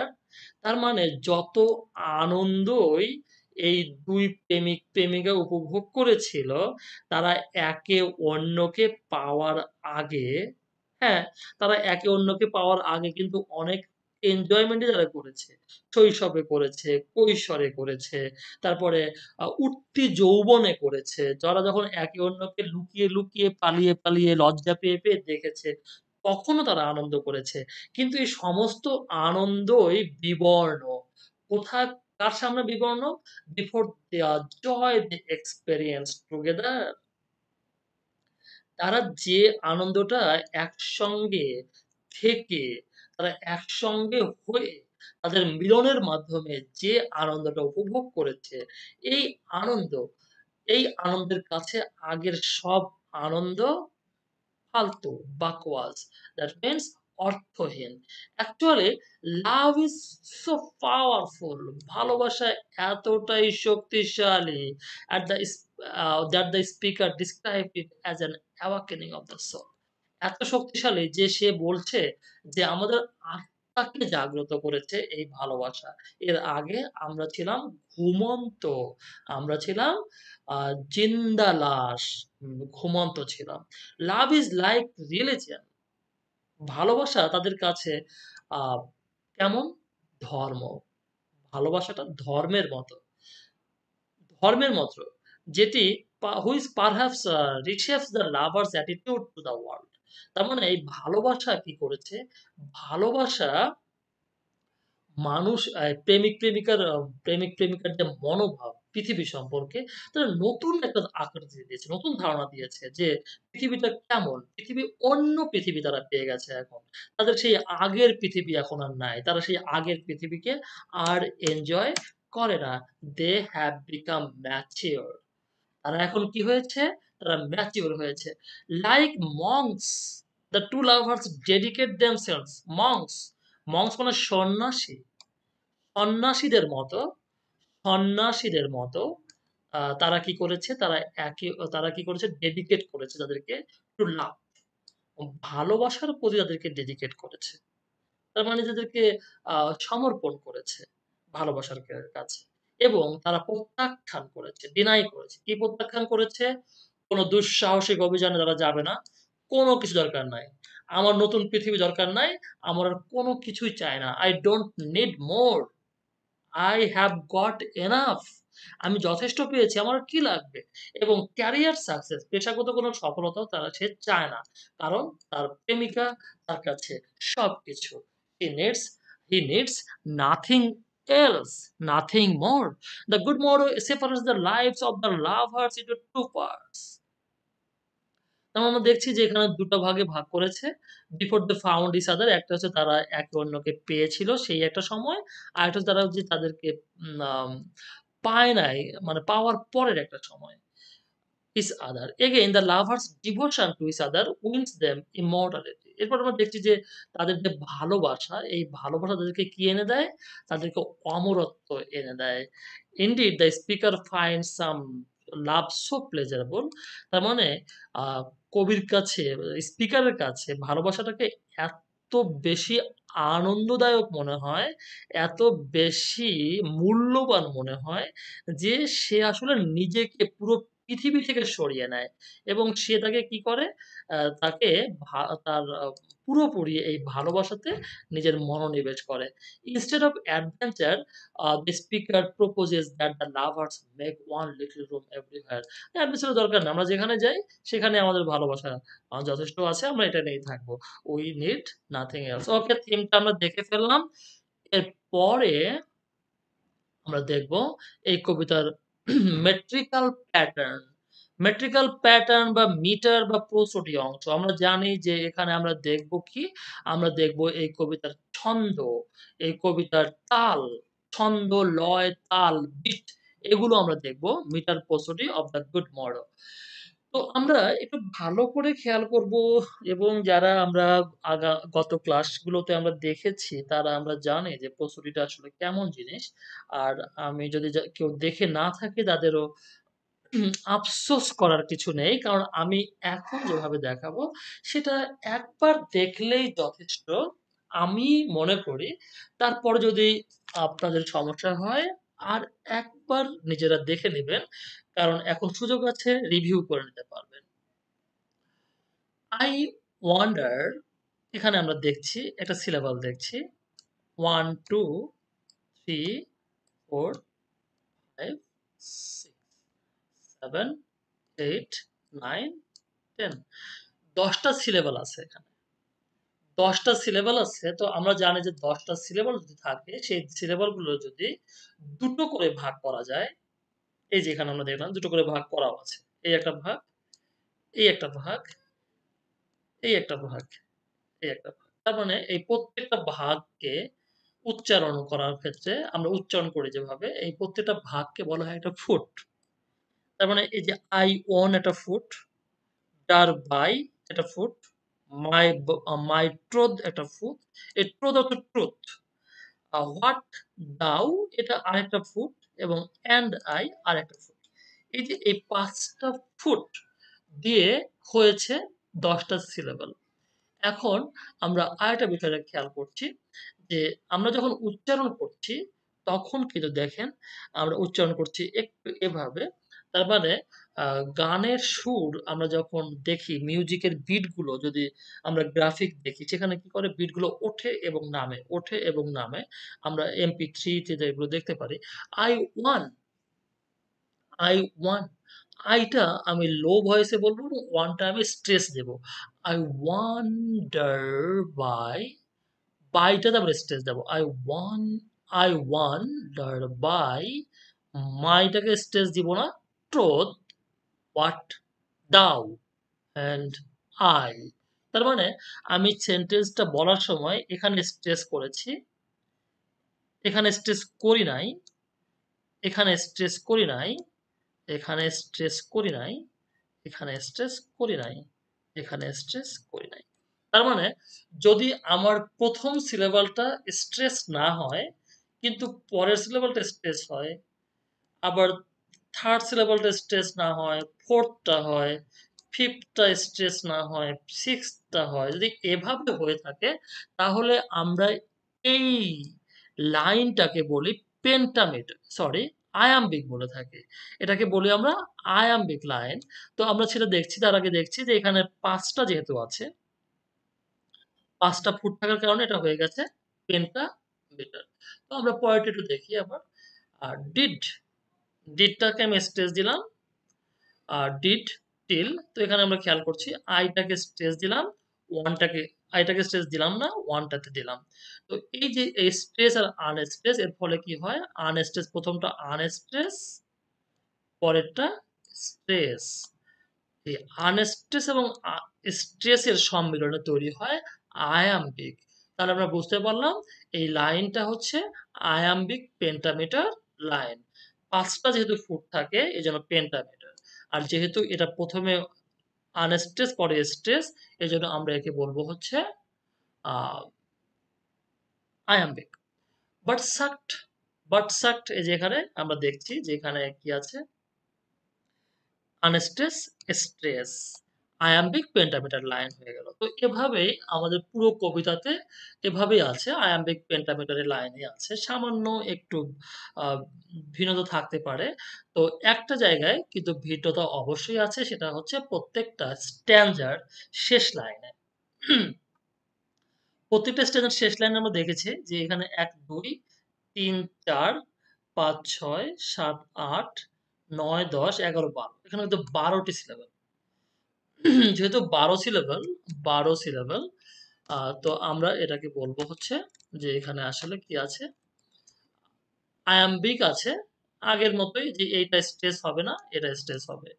তার মানে যত আনন্দই এই ২ প্রেমিক-প্রেমিকা উপভোগ করেছিল, তারা একে অন্যকে পাওয়ার আগে, হ্যাঁ, তারা একে অন্যকে পাওয়ার আগে কিন্তু অনেক এনজয়মেন্ট ই তারা করেছে। শৈশবে করেছে, কৈশোরে করেছে, তারপরে উঠতি যৌবনে করেছে। যারা যখন একে অন্যকে লুকিয়ে, লুকিয়ে, পালিয়ে, পালিয়ে, লজ্জা পেয়ে, পেয়ে দেখেছে, তখনও তারা আনন্দ করেছে। কিন্তু এই সমস্ত আনন্দই বিবর্ণ। কোথা কার সামনে বিবর্ণ? Before their joy they experience together. তারা যে আনন্দটা একসঙ্গে থেকে, তারা একসঙ্গে হয়ে, তাদের মিলনের মাধ্যমে যে আনন্দটা উপভোগ করেছে, এই আনন্দ, এই আনন্দের কাছে আগের সব আনন্দ ফালতু, বাকওয়াজ। দ্যাট মিনস অর্থহীন। Actually love is so powerful. ভালোবাসা এতটাই শক্তিশালী at the that the speaker described it as an awakening of the soul. এত শক্তিশালী যে সে বলছে যে আমাদের আত্মাকে জাগ্রত করেছে এই ভালোবাসা। এর আগে আমরা ছিলাম ঘুমন্ত। আমরা ছিলাম জিন্দা লাশ। ঘুমন্ত ছিলাম। Love is like religion. ভালোবাসা তাদের কাছে আ কেমন? ধর্ম। ভালোবাসাটা ধর্মের মতো। ধর্মের মতো যেটি which perhaps reshapes the lover's attitude to the world. তার মানে এই ভালোবাসা কি করেছে? ভালোবাসা মানুষ প্রেমিক-প্রেমিকার যে মনোভাব পৃথিবী সম্পর্কে তারা নতুন একটা আকৃতি দিয়েছে, নতুন ধারণা দিয়েছে যে পৃথিবীটা কেমন? অন্য পৃথিবী তারা পেয়ে গেছে এখন। তাদের সেই আগের পৃথিবী এখন আর নাই। তারা সেই আগের পৃথিবীকে আর এনজয় করে না। They have become mature. তারা এখন কি হয়েছে? তারা ম্যাচিউর হয়েছে। Like monks, the two lovers dedicate themselves. Monks, monks মানে সন্ন্যাসী। সন্ন্যাসীদের মতো সন্ন্যাসীদের মতো তারা কি করেছে? তারা কি করেছে? ডেডিকেট করেছে তাদেরকে টু লাভ। ভালোবাসার প্রতি তাদেরকে ডেডিকেট করেছে। তার মানে তাদেরকে আ সমর্পণ করেছে ভালোবাসার কাছে। এবং তারা প্রত্যাখ্যান করেছে, ডিনাই করেছে। কি প্রত্যাখ্যান করেছে? কোন দুঃসাহসিক অভিযানে তারা যাবে না। কোন কিছু দরকার নাই। আমার নতুন পৃথিবী দরকার নাই। আমার আর কোন কিছুই চাই না। I don't need more. I have got enough. আমি যথেষ্ট পেয়েছি। আমার আর কি লাগবে? এবং ক্যারিয়ার সাকসেস, পেশাগত কোনো সফলতাও সে চায় না। কারণ তার প্রেমিকা তার কাছে সবকিছু। He needs he needs nothing else, nothing more. The good motto separates the lives of the lovers into two parts. আমরা দেখছি যে এখানে ২ টা ভাগে ভাগ করেছে। Before they found each other, একটা হচ্ছে তারা একে অন্যকে পেয়েছিল সেই একটা সময়। আরেকটা হচ্ছে তারা যে তাদেরকে আম পায় নাই, মানে পাওয়ার পরের একটা সময়। Each other. Again the lovers devotion to each other wins them immortality. এরপর আমরা দেখছি যে তাদের যে ভালোবাসা, এই ভালোবাসা তাদেরকে কি এনে দেয়? তাদেরকে অমরত্ব এনে দেয়। Indeed, the speaker finds some love so pleasurable. তার মানে আ কবির কাছে, স্পিকারের কাছে ভালোবাসাটাকে এত বেশি আনন্দদায়ক মনে হয়, এত বেশি মূল্যবান মনে হয় যে সে আসলে নিজেকে পুরো পৃথিবী থেকে সরিয়ে নেয় এবং সে তাকে কি করে? তাকে তার পুরোপুরি এই ভালোবাসাতে নিজের মনোনিবেশ করে। Instead of adventure, the speaker proposes that the lovers make one little room everywhere. adventure এর দরকার নাই। আমরা যেখানে যাই সেখানে আমাদের ভালোবাসা যথেষ্ট আছে। আমরা এটা নিয়েই থাকবো। We need nothing else. ওকে, থিমটা আমরা দেখে ফেললাম। এরপরে আমরা দেখব এই কবিতার মেট্রিক্যাল প্যাটার্ন। মেট্রিক্যাল প্যাটার্ন বা মিটার বা প্রস্তুতি অংশ। আমরা জানি যে এখানে আমরা দেখব কি? আমরা দেখব এই কবিতার ছন্দ, এই কবিতার তাল, ছন্দ, লয়, তাল, বিট এগুলো আমরা দেখব মিটার প্রস্তুতি অফ দ্য গুড মরো। তো আমরা একটু ভালো করে খেয়াল করব এবং যারা আমরা গত ক্লাসগুলোতে আমরা দেখেছি, তারা আমরা জানি যে প্রস্তুতিটা আসলে কেমন জিনিস। আর আমি যদি কেউ দেখে না থাকে তাদেরও আফসোস করার কিছু নেই। কারণ আমি এখন যেভাবে দেখাবো সেটা একবার দেখলেই যথেষ্ট। আমি মনে করি। তারপর যদি আপনাদের সমস্যা হয় আর একবার নিজেরা দেখে নিবেন। কারণ এখন সুযোগ আছে রিভিউ করে নিতে পারবেন। I wonder, এখানে আমরা দেখছি একটা সিলেবল দেখছি। 1, 2, 3, 4, 5, 6, 7, 8, 9, 10 ১০ টা সিলেবল আছে এখানে। 10টা সিলেবল আছে, তো আমরা জানি যে 10টা সিলেবল যদি থাকে, সেই সিলেবল গুলো যদি দুটো করে ভাগ করা যায়, এই যে এখানে আমরা দেখলাম দুটো করে ভাগ করাও আছে। এই একটা ভাগ, এই একটা ভাগ, এই একটা ভাগ, এই একটা ভাগ। তার মানে এই প্রত্যেকটা ভাগকে উচ্চারণ করার ক্ষেত্রে আমরা উচ্চারণ করি যেভাবে, এই প্রত্যেকটা ভাগকে বলা হয় একটা ফুট। তার মানে এই যে I won একটা ফুট, ডার বাই একটা ফুট, মাই ট্রোথ একটা ফুট, এই ট্রোথ অর্থ ট্রুথ। হোয়াট দাও এটা আরেকটা ফুট এবং অ্যান্ড আই আরেকটা ফুট। এই যে এই ৫টা ফুট দিয়ে হয়েছে 10টা সিলেবল। এখন আমরা আরেকটা বিষয় খেয়াল করছি যে আমরা যখন উচ্চারণ করছি তখন কিন্তু দেখেন আমরা উচ্চারণ করছি একটু এভাবে। তার মানে গানের সুর আমরা যখন দেখি মিউজিকের বিট গুলো যদি আমরা গ্রাফিক দেখি সেখানে কি করে বিট গুলো ওঠে এবং নামে, ওঠে এবং নামে। আমরা MP3 তে যেগুলো দেখতে পারি। I won, I won. আইটা আমি লো ভয়েসে বলবো এবং ওয়ানটা আমি স্ট্রেস দেব। আই ওয়ান্ডার বাই, বাইটাতে আমরা স্ট্রেস দেব। আই ওয়ান্ডার বাই, মাইটাকে স্ট্রেস দিব না। Troth, what thou and I. তার মানে আমি সেন্টেন্সটা বলার সময় এখানে স্ট্রেস করেছি, এখানে স্ট্রেস করি নাই, এখানে স্ট্রেস করি নাই, এখানে স্ট্রেস করি নাই, এখানে স্ট্রেস করি নাই, এখানে স্ট্রেস করি নাই। তার মানে যদি আমার ১ম সিলেবালটা স্ট্রেস না হয়, কিন্তু পরের সিলেবালটা স্ট্রেস হয়, আবার 3rd সিলেবালটা স্ট্রেস না হয়, 4th টা হয়, 5th টা স্ট্রেস না হয়, 6th টা হয়। যদি এভাবে হয়ে থাকে তাহলে আমরা এই লাইনটাকে বলি পেন্টামেটার, সরি আয়াম্বিক বলে থাকি। এটাকে বলি আমরা আয়াম্বিক লাইন। তো আমরা সেটা দেখছি, তার আগে দেখছি যে এখানে ৫ টা যেহেতু আছে, ৫ টা ফুট থাকার কারণে এটা হয়ে গেছে পেন্টামিটার। তো আমরা পরেরটা একটু দেখি আবার। ডিড, ডিডটাকে আমি স্ট্রেস দিলাম। Did, till. তো এখানে আমরা খেয়াল করছি আইটাকে স্ট্রেস দিলাম, ওয়ানটাকে, আইটাকে স্ট্রেস দিলাম না, ওয়ানটাতে দিলাম। তো এই যে এই স্ট্রেস আর আনস্ট্রেস এর ফলে কি হয়? আনস্ট্রেস, প্রথমটা আনস্ট্রেস, পরেরটা স্ট্রেস। এই আনস্ট্রেস এবং স্ট্রেস এর সম্মিলনে তৈরি হয় আয়াম্বিক। তাহলে আমরা বুঝতে পারলাম এই লাইনটা হচ্ছে আয়াম্বিক পেন্টামিটার লাইন। ৫ টা যেহেতু ফুট থাকে এজন্য পেন্টামিটার। আর যেহেতু এটা ১ম এ আনস্ট্রেস পরে স্ট্রেস, এজন্য আমরা একে বলবো হচ্ছে a iambic. But sucked, but sucked এই যে এখানে আমরা দেখছি যে এখানে কি আছে? Unstress, stress, iambic pentameter line হয়ে গেল। তো এভাবেই আমাদের পুরো কবিতাতে এভাবেই আছে, আয়াম্বিক পেন্টামিটারের লাইনই আছে। সামান্য একটু আ ভিন্নতা থাকতে পারে। তো একটা জায়গায় কিন্তু ভিন্নতা অবশ্যই আছে, সেটা হচ্ছে প্রত্যেকটা স্ট্যানজার শেষ লাইনে। প্রত্যেকটা স্ট্যানজার শেষ লাইনে আমরা দেখেছি যে এখানে ১, ২, ৩, ৪, ৫, ৬, ৭, ৮, ৯, ১০, ১১, ১২। এখানে কিন্তু ১২ টি সিলেবাল। যেহেতু ১২ সিলেবাল, তো আমরা এটাকে বলবো হচ্ছে যে এখানে আসলে কি আছে? আয়াম্বিক আছে। আগের মতোই যে এইটা স্ট্রেস হবে না, এটা স্ট্রেস হবে।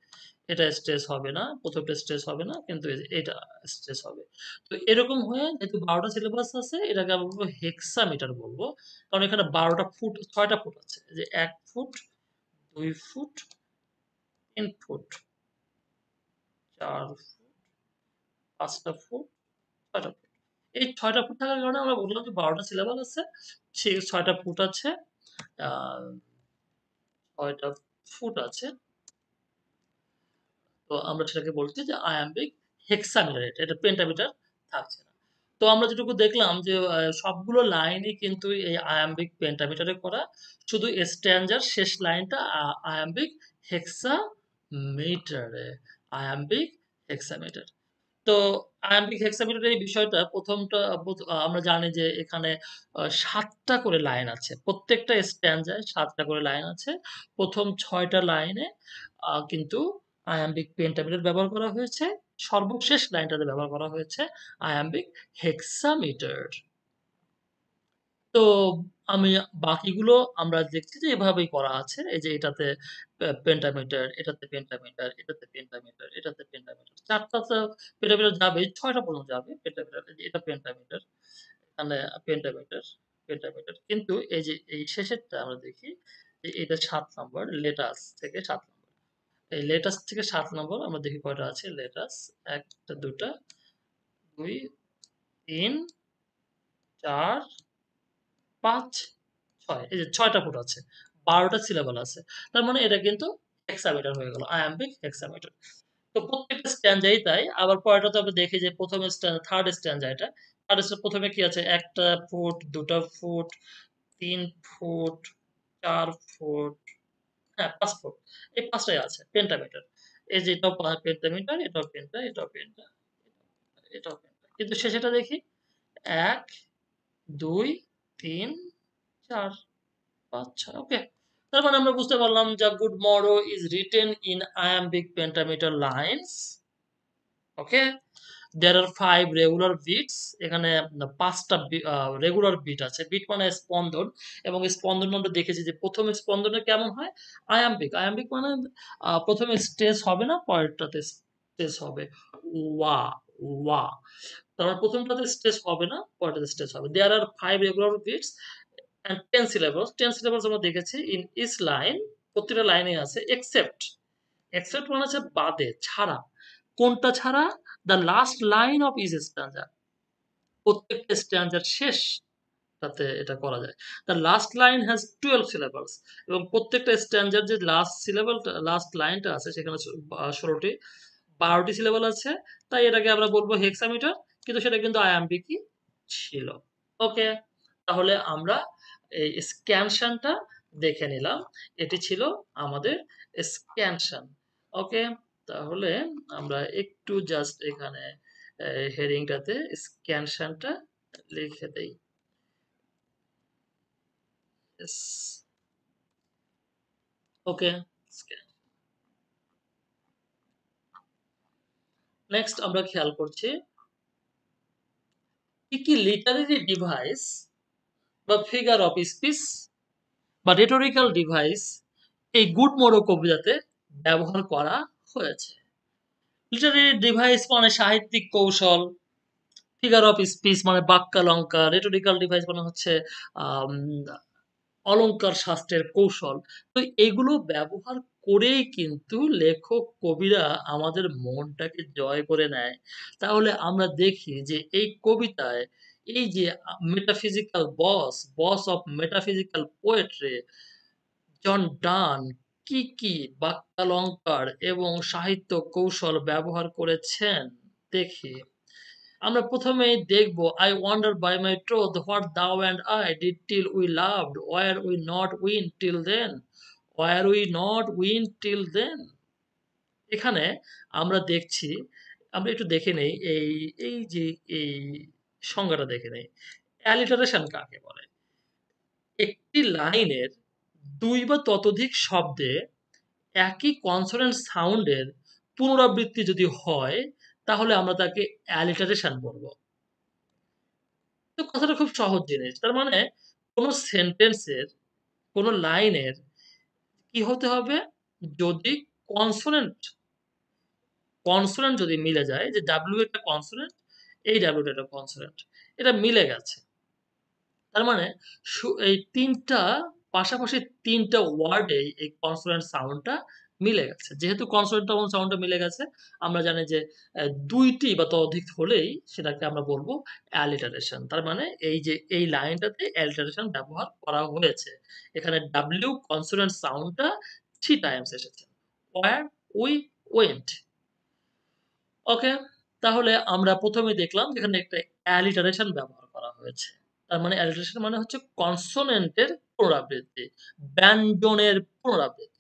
এটা স্ট্রেস হবে না, ১ম টা স্ট্রেস হবে না, কিন্তু এটা স্ট্রেস হবে। তো এরকম হয়ে যেহেতু ১২ টা সিলেবাস আছে এটাকে আমরা বলবো হেক্সামিটার বলবো। কারণ এখানে ১২ টা ফুট, ৬ টা ফুট আছে। যে ১ ফুট, ২ ফুট, ৩ ফুট, ৪ ফুট, ৫ টা ফুট, ৬ টা ফুট। এই ৬ টা ফুট থাকার কারণে আমরা বললাম যে ১২ টা সিলেবাল আছে। সেই ৬ টা ফুট আছে, আ ৬ টা ফুট আছে। তো আমরা সেটাকে বলছি যে আয়াম্বিক হেক্সামিটার, এটা পেন্টামিটার থাকছে না। তো আমরা যেটুকু দেখলাম যে সবগুলো লাইনই কিন্তু এই আয়াম্বিক পেন্টামিটারে করা। শুধু স্ট্যানজার শেষ লাইনটা আয়াম্বিক হেক্সামিটারে, আয়াম্বিক হেক্সামিটার। তো আয়াম্বিক হেক্সামিটারের এই বিষয়টা ১ম টা আমরা জানি যে এখানে ৭ টা করে লাইন আছে। প্রত্যেকটা স্ট্যানজায় ৭ টা করে লাইন আছে। ১ম ৬ টা লাইনে কিন্তু আয়াম্বিক পেন্টামিটার ব্যবহার করা হয়েছে। সর্বশেষ লাইনটাতে ব্যবহার করা হয়েছে আয়াম্বিক হেক্সামিটার। তো আমি বাকিগুলো আমরা দেখছি যে এভাবেই করা আছে। এই যে এটাতে পেন্টামিটার, এটাতে পেন্টামিটার, এটাতে পেন্টামিটার, এটাতে পেন্টামিটার। ৪ টা তো পেন্টামিটার যাবেই, ৬ টা পর্যন্ত যাবে পেন্টামিটার। এই যে এটা পেন্টামিটার, এখানে পেন্টামিটার, পেন্টামিটার। কিন্তু এই যে এই শেষেরটা আমরা দেখি যে এটা ৭ নাম্বার লেটাস থেকে ৭ নাম্বার। এই লেটাস থেকে ৭ নম্বর আমরা দেখি কয়টা আছে লেটাস ১ টা ২ টা ২ ৩ ৪ ৫ ৬ এই যে ৬ টা ফুট আছে। ১২ টা সিলেবল আছে। তার মানে এটা কিন্তু হেক্সামিটার হয়ে গেল। Iambic hexameter. তো প্রত্যেকটা স্ট্যান্জাই তাই। আবার পরেরটাতে আমরা দেখি যে ১ম থার্ড স্ট্যান্জা এটা। থার্ড স্ট্যান্জা ১ম এ কি আছে? ১ টা ফুট, ২ টা ফুট, ৩ ফুট, ৪ ফুট, হ্যাঁ ৫ ফুট। এই ৫ টাই আছে পেন্টামিটার। এই যে এটাও পেন্টামিটার, এটাও পেন্টা, এটাও পেন্টা, এটাও পেন্টা। কিন্তু শেষেরটা দেখি ১, ২, ৩, ৪, ৫, ৬ ওকে। তার মানে আমরা বুঝতে পারলাম যে good morrow is written in iambic pentameter lines. Okay? There are 5 regular beats. এখানে ৫ টা রেগুলার বিট আছে। বিট মানে স্পন্দন এবং স্পন্দন আমরা দেখেছি যে ১ম স্পন্দনে কেমন হয়? আয়াম্বিক। আয়াম্বিক মানে ১ম এ স্ট্রেস হবে না, পরেরটাতে স্ট্রেস হবে। ওয়া, ওয়া। তার মানে ১ম টাতে স্ট্রেস হবে না, পরেরটাতে স্ট্রেস হবে। There are 5 regular beats and 10 syllables. 10 syllables আমরা দেখেছি in each line প্রত্যেকটা লাইনে আছে except except মানে হচ্ছে বাদে, ছাড়া। কোনটা ছাড়া? The last line of each stanza. প্রত্যেকটা স্ট্যান্জার শেষ তাতে এটা করা যায়। The last line has 12 syllables এবং প্রত্যেকটা স্ট্যান্জার যে লাস্ট সিলেবলটা লাস্ট লাইনটা আছে সেখানে ১৬ টি ১২ টি সিলেবল আছে। তাই এটাকে আমরা বলব হেক্সামিটার কিন্তু সেটা কিন্তু আয়াম্বিকই ছিল। ওকে? তাহলে আমরা এই স্ক্যানশনটা দেখে নিলাম। এটি ছিল আমাদের স্ক্যানশন। ওকে? তাহলে আমরা একটু জাস্ট এখানে হেডিংটাতে স্ক্যানশনটা লিখে দেই। ইয়েস। ওকে? নেক্সট আমরা খেয়াল করছি কি, কি লিটারেরি ডিভাইস বা ফিগার অফ স্পিচ বা রেটরিক্যাল ডিভাইস এই গুড মোরো কবিতাতে ব্যবহার করা হয়েছে। লিটারেরি ডিভাইস মানে সাহিত্যিক কৌশল, ফিগার অফ স্পিচ মানে বাক্যালঙ্কার, রেটরিক্যাল ডিভাইস মানে হচ্ছে আম অলংকার শাস্ত্রের কৌশল। তো এগুলো ব্যবহার করেই কিন্তু লেখক কবিরা আমাদের মনটাকে জয় করে নেয়। তাহলে আমরা দেখি যে এই কবিতায় এই যে metaphysical boss of metaphysical poetry John Donne কি, কি বাক্যালঙ্কার এবং সাহিত্য কৌশল ব্যবহার করেছেন দেখি। আমরা প্রথমেই দেখব I wander by my troth what thou and I did till we loved were we not win till then were we not win till then এখানে আমরা দেখছি আমরা একটু দেখে নেই এই যে এই সংজ্ঞাটা দেখে নেই অ্যালিটারেশন কাকে বলে একটি লাইনের ২ বা ততোধিক শব্দে একই কনসোনেন্ট সাউন্ডের পুনরাবৃত্তি যদি হয় তাহলে আমরা তাকে অ্যালিটারেশন বলব। তো কথাটা খুব সহজ জিনিস। তার মানে কোন সেন্টেন্সের, কোন লাইনের কি হতে হবে? যদি কনসোনেন্ট, কনসোনেন্ট যদি মিলে যায় যে W একটা কনসোনেন্ট, এই W টা একটা কনসোনেন্ট। এটা মিলে গেছে। তার মানে এই ৩ টা পাশাপাশি ৩ টা ওয়ার্ডেই এই কনসোনেন্ট সাউন্ডটা মিলে গেছে। যেহেতু কনসোনেন্ট এবং সাউন্ডটা মিলে গেছে, আমরা জানি যে ২ টি বা ততোধিক হলেই সেটাকে আমরা বলব অ্যালিটারেশন। তার মানে এই যে এই লাইনটাতে অ্যালিটারেশন ব্যবহার করা হয়েছে। এখানে W কনসোনেন্ট সাউন্ডটা 3 টাইমস এসেছে। where, we, went. ওকে? তাহলে আমরা ১ম এ দেখলাম যেখানে একটা অ্যালিটারেশন ব্যবহার করা হয়েছে। তার মানে অ্যালিটারেশন মানে হচ্ছে কনসোনেন্টের পুনরাবৃত্তি, ব্যঞ্জনের পুনরাবৃত্তি।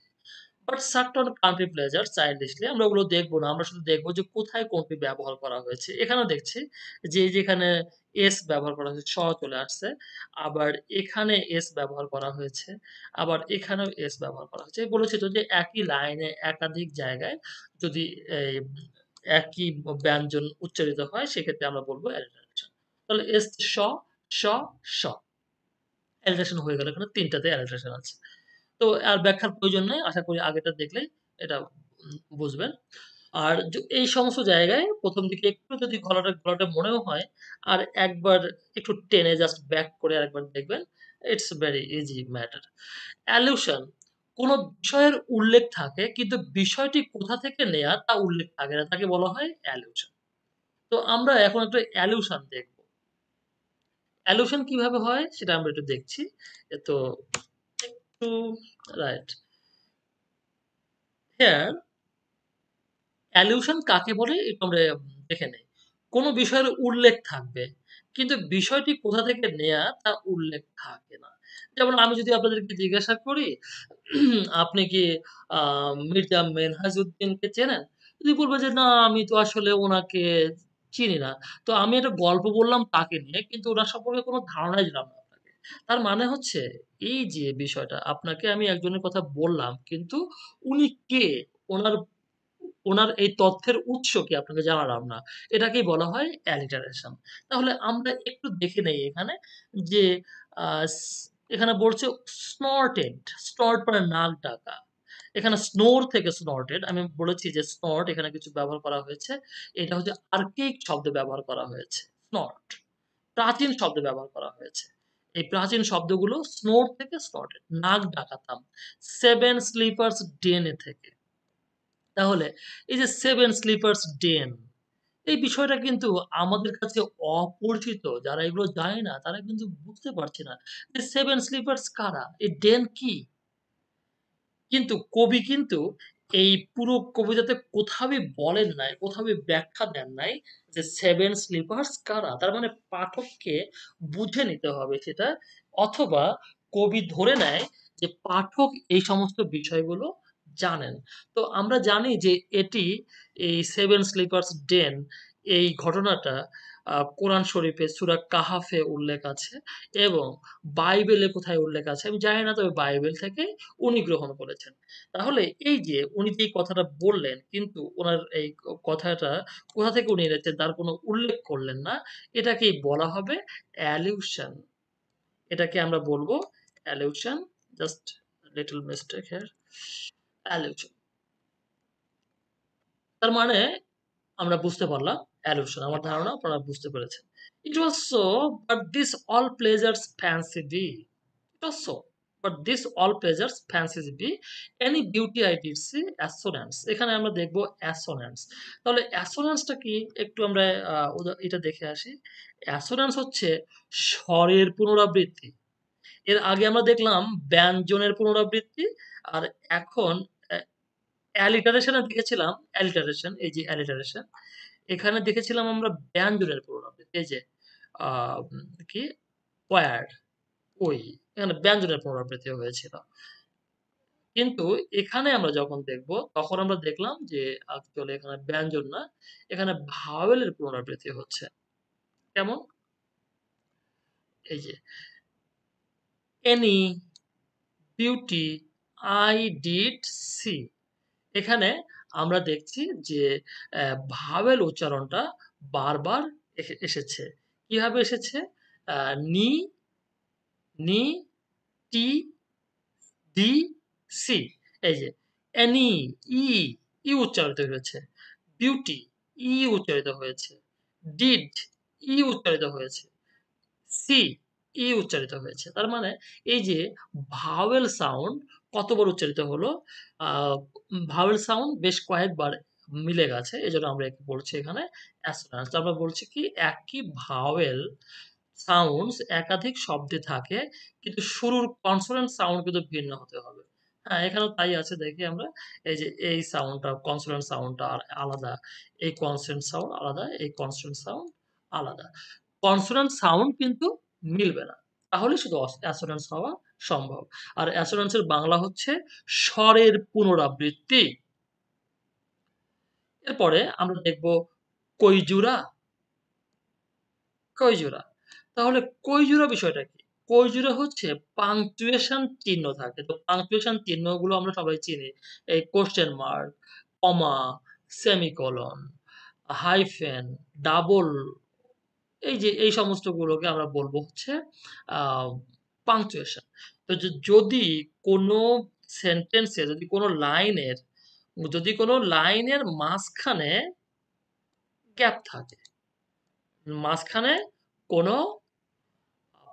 বাট সার্টন কান্ট্রি প্লেজার চাইল্ডিশলি আমরা ওগুলো দেখব না। আমরা শুধু দেখব যে কোথায় কোনটি ব্যবহার করা হয়েছে। এখানেও দেখছি যে যেখানে এস ব্যবহার করা হয়েছে, স চলে আসছে। আবার এখানে এস ব্যবহার করা হয়েছে। আবার এখানেও এস ব্যবহার করা হয়েছে। বলেছি তো যে একই লাইনে একাধিক জায়গায় যদি এই একই ব্যঞ্জন উচ্চারিত হয় সেক্ষেত্রে আমরা বলব অ্যালিটারেশন। তাহলে এস, স, স, স। অ্যালিটারেশন হয়ে গেল। এখানে ৩ টাতে অ্যালিটারেশন আছে। তো আর ব্যাখ্যার প্রয়োজন নেই। আশা করি আগেরটা দেখলেই এটা বুঝবেন। আর এই সমস্ত জায়গায় ১ম দিকে একটু যদি গলাটা মনেও হয়, আর একবার একটু টেনে জাস্ট ব্যাক করে আরেকবার দেখবেন। It's very easy matter. অ্যালিউশন কোন বিষয়ের উল্লেখ থাকে কিন্তু বিষয়টি কোথা থেকে নেয়া তা উল্লেখ থাকে না। তাকে বলা হয় অ্যালিউশন। তো আমরা এখন একটা অ্যালিউশন দেখব। অ্যালিউশন কিভাবে হয় সেটা আমরা একটু দেখছি। তো একটু রাইট। হিয়ার অ্যালিউশন কাকে বলে একটু আমরা দেখে নেই। কোন বিষয়ের উল্লেখ থাকবে। কিন্তু বিষয়টি কোথা থেকে নেয়া তা উল্লেখ থাকে না। যেমন আমি যদি আপনাদেরকে জিজ্ঞাসা করি, আপনি কি আ মির্জা মেনহাজউদ্দিনকে চেনেন? যদি বলবে যে, "না, আমি তো আসলে উনাকে চিনি না।" তো আমি একটা গল্প বললাম তাকে নিয়ে, কিন্তু উনার সম্পর্কে কোন ধারণাই দিলাম না আপনাকে। তার মানে হচ্ছে এই যে বিষয়টা, আপনাকে আমি একজনের কথা বললাম, কিন্তু উনি কে? উনার উনার এই তথ্যের উৎস কি আপনাকে জানালাম না। এটাকেই বলা হয় অ্যালিটারেশন। তাহলে আমরা একটু দেখে নেই এখানে যে আ স এখানে বলছে স্নর্টেড, স্নর্ট মানে নাক ডাকা। এখানে স্নোর থেকে স্নর্টেড আমি বলেছি যে স্নর্ট এখানে কিছু ব্যবহার করা হয়েছে। এটা হচ্ছে আর্কাইক শব্দ ব্যবহার করা হয়েছে। স্নর্ট। প্রাচীন শব্দ ব্যবহার করা হয়েছে। এই প্রাচীন শব্দগুলো স্নোর থেকে স্নর্টেড নাক ডাকাতাম। 7 স্লিপার্স ডেনে থেকে। তাহলে এই যে 'সেভেন স্লিপার্স ডেন' এই বিষয়টা কিন্তু আমাদের কাছে অপরিচিত। যারা এগুলো জানে না তারা কিন্তু বুঝতে পারছে না যে 'সেভেন স্লিপার্স' কারা? এই 'ডেন' কি? কিন্তু কবি কিন্তু এই পুরো কবিতাতে কোথাওই বলেন নাই, কোথাওই ব্যাখ্যা দেন নাই যে 'সেভেন স্লিপার্স' কারা? তার মানে পাঠককে বুঝে নিতে হবে সেটা, অথবা কবি ধরে নেয় যে পাঠক এই সমস্ত বিষয়গুলো জানেন। তো আমরা জানি যে এটি এই 'সেভেন স্লিপার্স ডেন' এই ঘটনাটা কোরআন শরীফে সূরা কাহাফে উল্লেখ আছে এবং বাইবেলে কোথায় উল্লেখ আছে আমি জানি না, তবে বাইবেল থেকে উনি গ্রহণ করেছেন। তাহলে এই যে উনি যে কথাটা বললেন, কিন্তু উনার এই কথাটা কোথা থেকে উনি এনেছেন তার কোনো উল্লেখ করলেন না। এটাকেই বলা হবে অ্যালিউশন। এটাকে আমরা বলব অ্যালিউশন। Just little mistake here. অ্যালিউশন। তার মানে আমরা বুঝতে পারলাম অ্যালিউশন। আমার ধারণা আপনারা বুঝতে পেরেছেন। It was so, but this all pleasures fancy be. It was so, but this all pleasures fancies be. Any beauty I did see assonance. এখানে আমরা দেখব assonance. তাহলে assonance টা কি? একটু আমরা এটা দেখে আসি। assonance হচ্ছে স্বরের পুনরাবৃত্তি। এর আগে আমরা দেখলাম ব্যঞ্জনের পুনরাবৃত্তি। আর এখন alliteration এ দেখেছিলাম alliteration, এই যে alliteration এখানে দেখেছিলাম আমরা ব্যঞ্জনের পুনরাবৃত্তি। এই যে আ কি? ওয়্যার, ওই। এখানে ব্যঞ্জনের পুনরাবৃত্তি হয়েছিল। কিন্তু এখানে আমরা যখন দেখব, তখন আমরা দেখলাম যে অ্যাকচুয়ালি এখানে ব্যঞ্জন না, এখানে ভাওয়েলের পুনরাবৃত্তি হচ্ছে। কেমন? এই যে any beauty I did see. এখানে আমরা দেখছি যে ভাওয়েল উচ্চারণটা বারবার এসেছে। কিভাবে এসেছে? আ নি, নি, টি, ডি, সি। এই যে অ্যানি, ই, ই উচ্চারিত হয়েছে। বিউটি, ই উচ্চারিত হয়েছে। ডিড, ই উচ্চারিত হয়েছে। সি, ই উচ্চারিত হয়েছে। তার মানে এই যে ভাওয়েল সাউন্ড কতবার উচ্চারিত হলো? আ ভাওয়েল সাউন্ড বেশ কয়েকবার মিলে গেছে। এজন্য আমরা একে বলছি এখানে অ্যাসোন্যান্স। তো আমরা বলছি কি একই ভাওয়েল সাউন্ডস একাধিক শব্দে থাকে, কিন্তু শুরুর কনসোনেন্ট সাউন্ড কিন্তু ভিন্ন হতে হবে। হ্যাঁ, এখানেও তাই আছে দেখি আমরা। এই যে এই সাউন্ডটা কনসোনেন্ট সাউন্ডটা আলাদা, এই কনসোনেন্ট সাউন্ড আলাদা, এই কনসোনেন্ট সাউন্ড আলাদা। কনসোনেন্ট সাউন্ড কিন্তু মিলবে না। তাহলে শুধু অ্যাসোন্যান্স হওয়া সম্ভব। আর অ্যাসোন্যান্স এর বাংলা হচ্ছে স্বরের পুনরাবৃত্তি। এরপরে আমরা দেখব কৈজুরা, কৈজুরা। তাহলে কৈজুরা বিষয়টা কি? কৈজুরা হচ্ছে পাংচুয়েশন চিহ্ন থাকে। তো পাংচুয়েশন চিহ্নগুলো আমরা সবাই চিনি। এই কোয়েশ্চেন মার্ক, কমা, সেমিকোলন। হাইফেন, ডাবল, এই যে এই সমস্তগুলোকে আমরা বলবো হচ্ছে পাংচুয়েশন। তো যদি কোনো সেন্টেন্সে, যদি কোনো লাইনের মাঝখানে গ্যাপ থাকে, মাঝখানে কোনো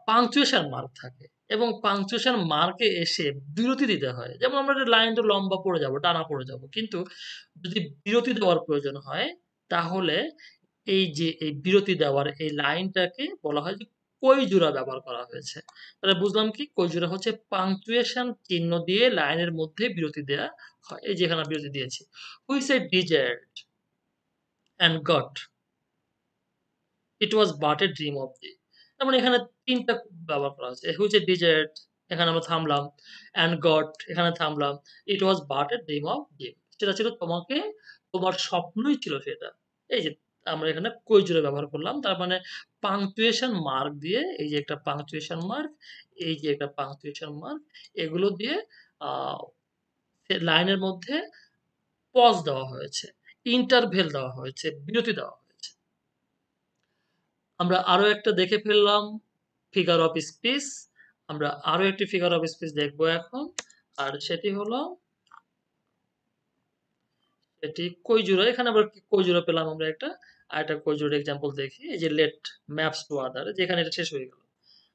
পাংচুয়েশন মার্ক থাকে এবং পাংচুয়েশন মার্কে এসে বিরতি দিতে হয়, যেমন আমরা একটা লাইনটা লম্বা পড়ে যাব, টানা পড়ে যাব, কিন্তু যদি বিরতি দেওয়ার প্রয়োজন হয়, তাহলে এই যে এই বিরতি দেওয়ার এই লাইনটাকে বলা হয় যে কই জোড়া ব্যবহার করা হয়েছে। তাহলে বুঝলাম কি, কই জোড়া হচ্ছে পাংচুয়েশন চিহ্ন দিয়ে লাইনের মধ্যে বিরতি দেয়া হয়। এই যে এখানে বিরতি দিয়েছি। Which said desert and got, it was but a dream of thee. তার মানে এখানে ৩ টা ব্যবহার করা হয়েছে। হুইচ এ ডেজার্ট, এখানে আমরা থামলাম। অ্যান্ড গট, এখানে থামলাম। It was but a dream of dream. সেটা ছিল তোমাকে, তোমার স্বপ্নই ছিল সেটা। এই যে আমরা এখানে কই জোড়া ব্যবহার করলাম। তার মানে পাংচুয়েশন মার্ক দিয়ে, এই যে একটা পাংচুয়েশন মার্ক, এই যে একটা পাংচুয়েশন মার্ক, এগুলো দিয়ে আ লাইনের মধ্যে পজ দেওয়া হয়েছে। ইন্টারভেল দেওয়া হয়েছে, বিরতি দেওয়া হয়েছে। আমরা আরো একটা দেখে ফেললাম ফিগার অফ স্পিচ। আমরা আরো একটি ফিগার অফ স্পিচ দেখবো এখন। আর সেটি হলো এটি কই জোড়া। এখানে আবার কই জোড়া পেলাম আমরা একটা। আরেকটা কই জোড়ার এক্সাম্পল দেখি। এই যে লেট ম্যাপস টু আদার, যেখানে এটা শেষ হয়ে গেল।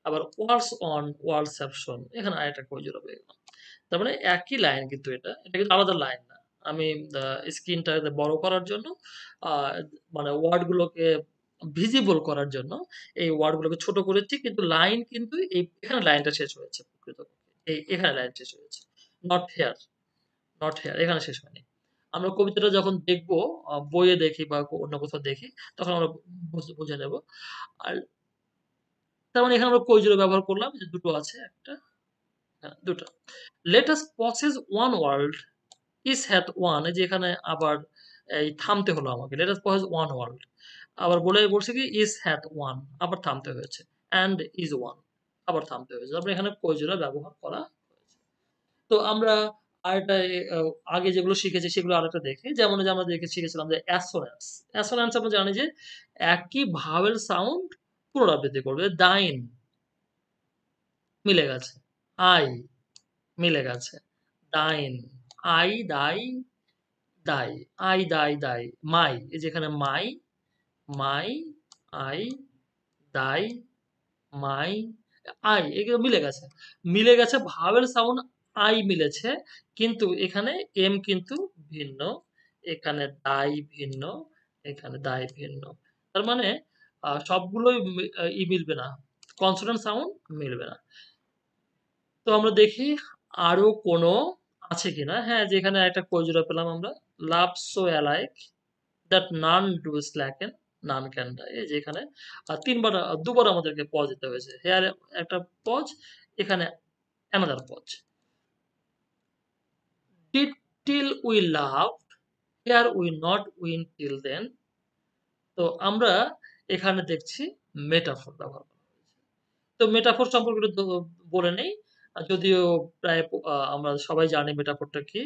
আবার ওয়ার্ডস অন ওয়ার্ডসেপশন, এখানে আরেকটা কই জোড়া পেয়ে গেলাম। তার মানে একই লাইন, কিন্তু এটা কিন্তু আলাদা লাইন না। আমি স্ক্রিনটা বড় করার জন্য, আহ, মানে ওয়ার্ড গুলোকে ভিজিবল করার জন্য এই ওয়ার্ড গুলোকে ছোট করেছি, কিন্তু লাইন কিন্তু এখানে লাইনটা শেষ হয়েছে প্রকৃতপক্ষে। এখানে লাইন শেষ হয়েছে, নট হেয়ার, নট হেয়ার, এখানে শেষ হয়নি। আমরা কবিতাটা যখন দেখবো, বইয়ে দেখি বা অন্য কোথাও দেখি, তখন আমরা বুঝে নেব। আর তার মানে এখানে আমরা কই জোড়া ব্যবহার করলাম, যে দুটো আছে, একটা, হ্যাঁ, দুটো। Let us possess one world, is hath one, এই যে এখানে আবার এই থামতে হলো আমাকে। Let us possess one world, আবার বলছে কি ইজ হ্যাথ ওয়ান, আবার থামতে হয়েছে। অ্যান্ড ইজ ওয়ান, আবার থামতে হয়েছে। তারপরে এখানে কই জোড়া ব্যবহার করা হয়েছে। তো আমরা আরেকটা আগে যেগুলো শিখেছি সেগুলো আরেকটা দেখি। যেমন যে আমরা শিখেছিলাম যে অ্যাসোন্যান্স। অ্যাসোন্যান্স আমরা জানি যে একই ভাওয়েল সাউন্ড পুনরাবৃত্তি করবে। ডাইন মিলে গেছে, আই মিলে গেছে, ডাইন, আই ডাই, দাই, আই দাই দাই, মাই, এই যেখানে মাই, মাই, আই, দাই, মাই, আই, এগুলো মিলে গেছে। মিলে গেছে, ভাওয়েল সাউন্ড আই মিলেছে, কিন্তু এখানে এম কিন্তু ভিন্ন, এখানে দাই ভিন্ন, এখানে দাই ভিন্ন। তার মানে সবগুলোই মিলবে না, কনসোনেন্ট সাউন্ড মিলবে না। তো আমরা দেখি আরো কোনো আছে কিনা। হ্যাঁ, যেখানে একটা কই পেলাম আমরা। Love so alike that none do slacken, none can die, এই যে এখানে তিনবার, দুবার আমাদেরকে পজ দিতে হয়েছে। হেয়ার একটা পজ, এখানে another pause. Did till we love, here we not win till then. তো আমরা এখানে দেখছি মেটাফোর ব্যবহার করা হয়েছে। তো মেটাফোর সম্পর্কে একটু বলে নেই। যদিও প্রায় আমরা সবাই জানি মেটাফোরটা কি।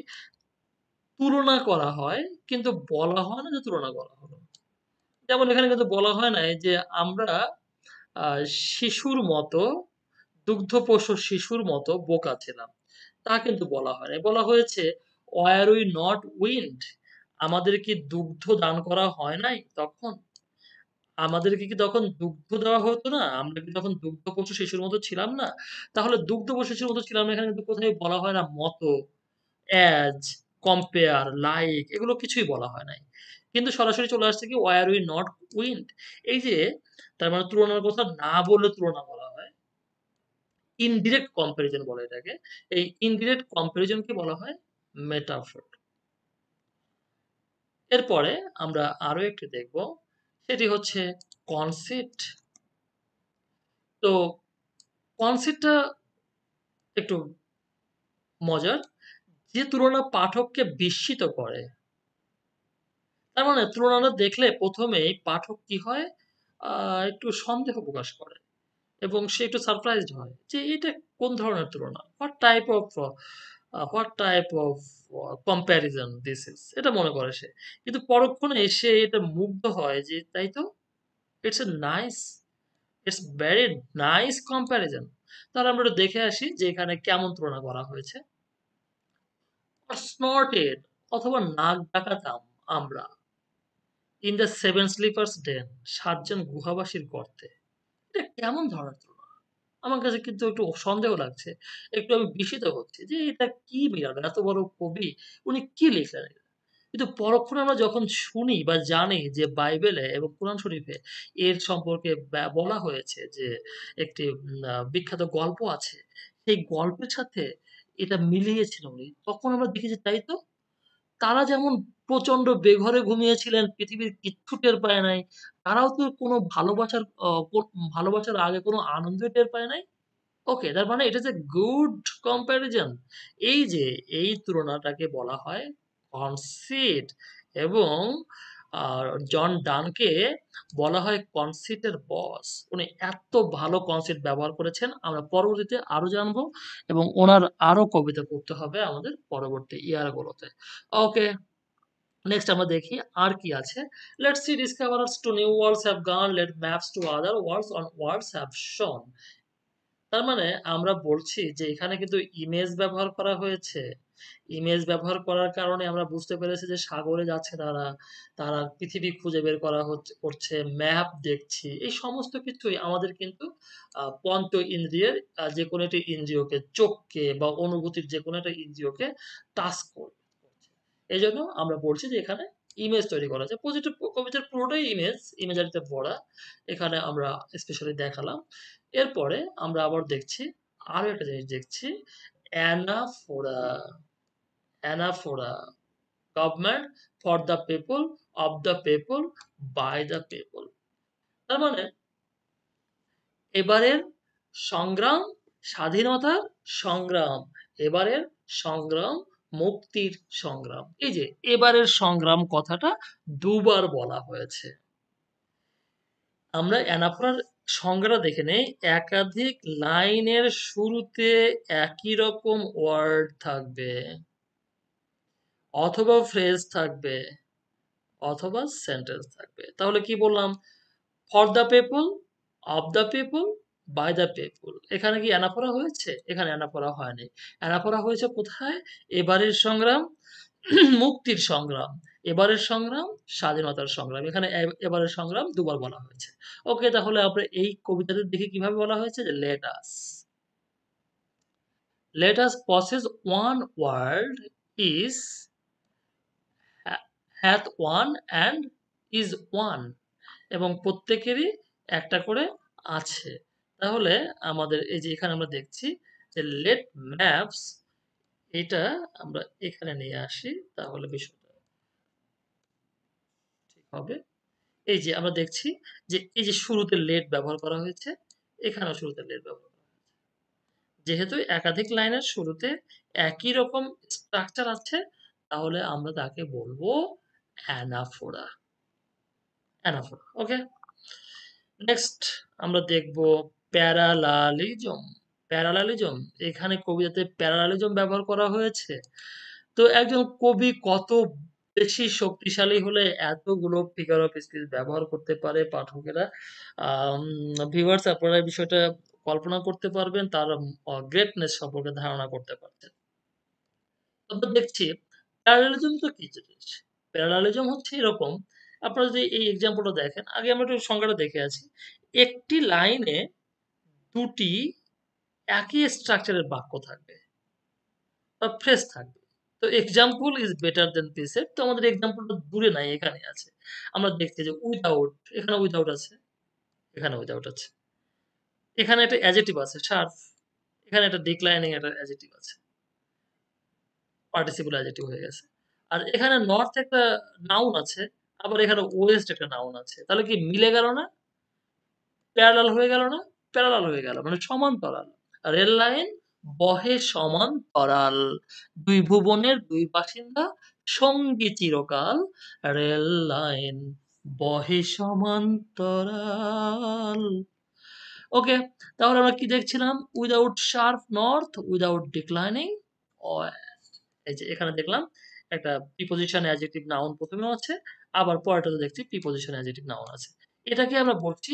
তুলনা করা হয়, কিন্তু বলা হয় না যে তুলনা করা হলো। যেমন এখানে কিন্তু বলা হয় নাই যে আমরা শিশুর মতো, দুগ্ধপোষ্য শিশুর মতো বোকা ছিলাম। তা কিন্তু বলা হয় নাই। বলা হয়েছে ওয়ার উই নট উইন্ড, আমাদের কি দুগ্ধ দান করা হয় নাই তখন? আমাদেরকে কি তখন দুগ্ধ দেওয়া হতো না? আমরা কি তখন দুগ্ধপোষ্য শিশুর মতো ছিলাম না? তাহলে দুগ্ধপোষ্য শিশুর মতো ছিলাম না, এখানে কিন্তু কোথাও বলা হয় না মতো, অ্যাজ, কম্পেয়ার, লাইক, এগুলো কিছুই বলা হয় নাই। কিন্তু সরাসরি চলে আসছে কি ওয়ার উই নট উইন্ড। এই যে তার মানে তুলনার কথা না বললে তুলনা বলা হয়। ইনডিরেক্ট কম্পারিজন বলে এটাকে। এই ইনডিরেক্ট কম্পারিজন কে বলা হয় মেটাফর। এরপরে আমরা আরো একটি দেখব, সেটি হচ্ছে কনসিট। তো কনসিটটা একটু মজার। যে তুলনা পাঠককে বিস্মিত করে, তার মানে তুলনাটা দেখলে প্রথমেই পাঠক কি হয়, একটু সন্দেহ প্রকাশ করে এবং সে একটু সারপ্রাইজড হয় যে এটা কোন ধরনের তুলনা, what type of what type of comparison this is, এটা মনে করে সে। কিন্তু পরক্ষণে সে এটা মুগ্ধ হয় যে তাই তো, it's a nice, it's very nice comparison. তাহলে আমরা একটু দেখে আসি যে এখানে কেমন তুলনা করা হয়েছে। স্নর্টেড অথবা নাক ডাকাতাম আমরা ইন দ্য সেভেন স্লিপার্স ডেন, সাতজন গুহাবাসীর গর্তে। এটা কেমন ধরনের তুলনা? আমার কাছে কিন্তু একটু সন্দেহ লাগছে। একটু আমি বিস্মিত হচ্ছি যে এটা কি মিলানো? এত বড় কবি, উনি কি লিখলেন এটা? কিন্তু পরক্ষণে আমরা যখন শুনি বা জানি যে বাইবেলে এবং কোরআন শরীফে এর সম্পর্কে বলা হয়েছে যে একটি বিখ্যাত গল্প আছে। সেই গল্পের সাথে এটা মিলিয়েছেন উনি। তখন আমরা দেখি যে তাই তো। তারা যেমন প্রচন্ড বেঘরে ঘুমিয়েছিলেন, পৃথিবীর কিচ্ছু টের পায় নাই। তারাও তো কোনো ভালোবাসার ভালোবাসার আগে কোনো আনন্দই টের পায় নাই। ওকে, তার মানে এটা যে গুড কম্প্যারিজন। এই যে এই তুলনাটাকে বলা হয় কনসিট, এবং জন ডানকে বলা হয় কনসিটের বস। উনি এত ভালো কনসিট ব্যবহার করেছেন, আমরা পরবর্তীতে আরো জানবো, এবং ওনার আরো কবিতা পড়তে হবে আমাদের পরবর্তী ইয়ারগুলোতে। ওকে, নেক্সট আমরা দেখি আর কি আছে। Let's sea discoverers to new worlds have gone, let maps to other worlds on worlds have shown. তার মানে আমরা বলছি যে এখানে কিন্তু ইমেজ ব্যবহার করা হয়েছে। ইমেজ ব্যবহার করার কারণে আমরা বুঝতে পেরেছি যে সাগরে যাচ্ছে তারা, তারা পৃথিবী খুঁজে বের করা করছে, ম্যাপ দেখছি। এই সমস্ত কিছুই আমাদের কিন্তু পঞ্চ ইন্দ্রিয়ের যেকোনো একটি ইন্দ্রিয়কে, চোখকে বা অনুভূতির যেকোনো একটা ইন্দ্রিয়কে টাচ করছে। এজন্য আমরা বলছি যে এখানে ইমেজ তৈরি করা যায়। কবিতার পুরোটাই ইমেজ, ইমেজারিতে ভরা। এখানে আমরা স্পেশালি দেখালাম। এরপরে আমরা আবার দেখছি, আরো একটা জিনিস দেখছি, anaphora. Anaphora, government, for the people, of the people, by the people. তার মানে এবারের সংগ্রাম, স্বাধীনতার সংগ্রাম, এবারের সংগ্রাম, মুক্তির সংগ্রাম। এই যে এবারের সংগ্রাম কথাটা দুবার বলা হয়েছে। আমরা অ্যানাফোরার সংজ্ঞাটা দেখে নেই। একাধিক লাইনের শুরুতে একই রকম ওয়ার্ড থাকবে, অথবা ফ্রেজ থাকবে, অথবা সেন্টেন্স থাকবে। তাহলে কি বললাম? For the people, of the people, by the people. এখানে কি অ্যানাফোরা হয়েছে? এখানে অ্যানাফোরা হয়নি। অ্যানাফোরা হয়েছে কোথায়? এবারের সংগ্রাম, মুক্তির সংগ্রাম, এবারের সংগ্রাম, স্বাধীনতার সংগ্রাম। এখানে এবারের সংগ্রাম দুবার বলা হয়েছে। ওকে, তাহলে আমরা এই কবিতাতে দেখি কিভাবে বলা হয়েছে যে let us possess one world is hath one and is one, এবং প্রত্যেকেরই একটা করে আছে। তাহলে আমাদের এই যে এখানে আমরা দেখছি যে লেট ম্যাপস, এটা আমরা এখানে নিয়ে আসি, তাহলে বিষয়টা ঠিক হবে। এই যে আমরা দেখছি যে এই যে শুরুতে লেট ব্যবহার করা হয়েছে, এখানেও শুরুতে লেট ব্যবহার করা হয়েছে। যেহেতু একাধিক লাইনের শুরুতে একই রকম স্ট্রাকচার আছে, তাহলে আমরা তাকে বলবো অ্যানাফোরা। অ্যানাফোরা, ওকে। নেক্সট আমরা দেখব প্যারালালিজম। প্যারালালিজম, এখানে কবিতাতে প্যারালালিজম ব্যবহার করা হয়েছে। তো একজন কবি কত বেশি শক্তিশালী হলে এতগুলো ফিগার অফ স্পিচ ব্যবহার করতে পারে, পাঠকেরা ভিউয়ার্স আপনারা এই বিষয়টা কল্পনা করতে পারবেন, তার গ্রেটনেস সম্পর্কে ধারণা করতে পারছেন। আমরা দেখছি প্যারালালিজম তো কি জিনিস? প্যারালালিজম হচ্ছে এরকম, আপনারা যদি এই এক্সাম্পলটা দেখেন, আগে আমরা একটু সংজ্ঞাটা দেখে আছি। একটি লাইনে দুটি একই স্ট্রাকচারের বাক্য থাকবে বা ফ্রেজ থাকবে। তো example is better then precept. তো আমাদের এক্সাম্পলটা দূরে নাই, এখানে আছে। আমরা দেখছি যে উইথআউট, এখানে উইথআউট আছে, এখানে উইথআউট আছে। এখানে একটা অ্যাডজেক্টিভ আছে শার্প, এখানে একটা ডিক্লাইনিং একটা অ্যাডজেক্টিভ আছে, পার্টিসিপল অ্যাডজেক্টিভ হয়ে গেছে। আর এখানে নর্থ একটা নাউন আছে, আবার এখানে ওয়েস্ট একটা নাউন আছে। তাহলে কি মিলে গেল না? প্যারালাল হয়ে গেল না? প্যারালাল হয়ে গেল, মানে সমান্তরাল। রেল লাইন বহে সমান্তরাল, দুই ভুবনের দুই বাসিন্দা সঙ্গী চিরকাল, রেল লাইন বহে সমান্তরাল। ওকে, তাহলে আমরা কি দেখছিলাম? Without sharp north, without declining এই যে এখানে দেখলাম একটা প্রিপোজিশন অ্যাডজেক্টিভ নাউন প্রথমেও আছে, আবার পরেরটাতে দেখছি প্রিপোজিশন অ্যাডজেক্টিভ নাউন আছে। এটাকে আমরা বলছি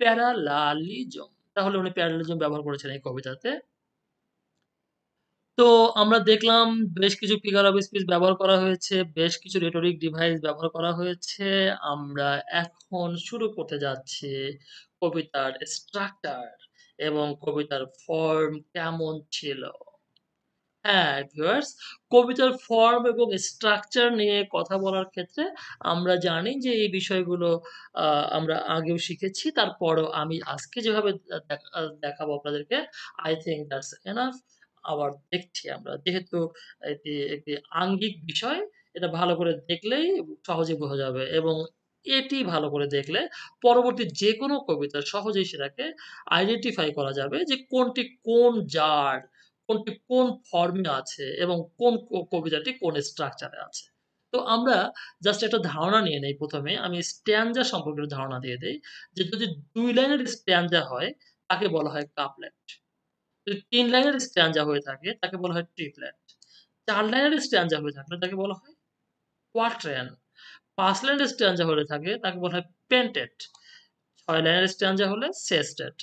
প্যারালালিজম। তাহলে উনি প্যারালালিজম ব্যবহার করেছেন এই কবিতাতে। তো আমরা দেখলাম বেশ কিছু ফিগার অফ স্পিচ ব্যবহার করা হয়েছে, বেশ কিছু রেটরিক ডিভাইস ব্যবহার করা হয়েছে। আমরা এখন শুরু করতে যাচ্ছি কবিতার স্ট্রাকচার এবং কবিতার ফর্ম কেমন ছিল। হ্যাঁ, ভিউয়ার্স, কবিতার ফর্ম এবং স্ট্রাকচার নিয়ে কথা বলার ক্ষেত্রে আমরা জানি যে এই বিষয়গুলো আমরা আগেও শিখেছি। তারপরেও আমি আজকে যেভাবে দেখাবো আপনাদেরকে, I think that's enough. আবার দেখছি আমরা। যেহেতু এটি একটি আঙ্গিক বিষয়, এটা ভালো করে দেখলেই সহজে বোঝা যাবে এবং এটি ভালো করে দেখলে পরবর্তী যেকোনো কবিতা সহজেই সেটাকে আইডেন্টিফাই করা যাবে যে কোনটি কোন জার, কোনটি কোন ফর্মে আছে এবং কোন কবিতাটি কোন স্ট্রাকচারে আছে। তো আমরা জাস্ট একটা ধারণা নিয়ে নেই ১ম এ। আমি স্ট্যানজা সম্পর্কে একটু ধারণা দিয়ে দেই। যে যদি ২ লাইনের স্ট্যানজা হয়, তাকে বলা হয় কাপলেট। যদি ৩ লাইনের স্ট্যানজা হয়ে থাকে, তাকে বলা হয় ট্রিপলেট। ৪ লাইনের স্ট্যানজা হয়ে থাকলে তাকে বলা হয় কোয়াট্রেন। ৫ লাইনের স্ট্যানজা হলে থাকে তাকে বলা হয় পেন্টেট। ৬ লাইনের স্ট্যানজা হলে সেস্টেট,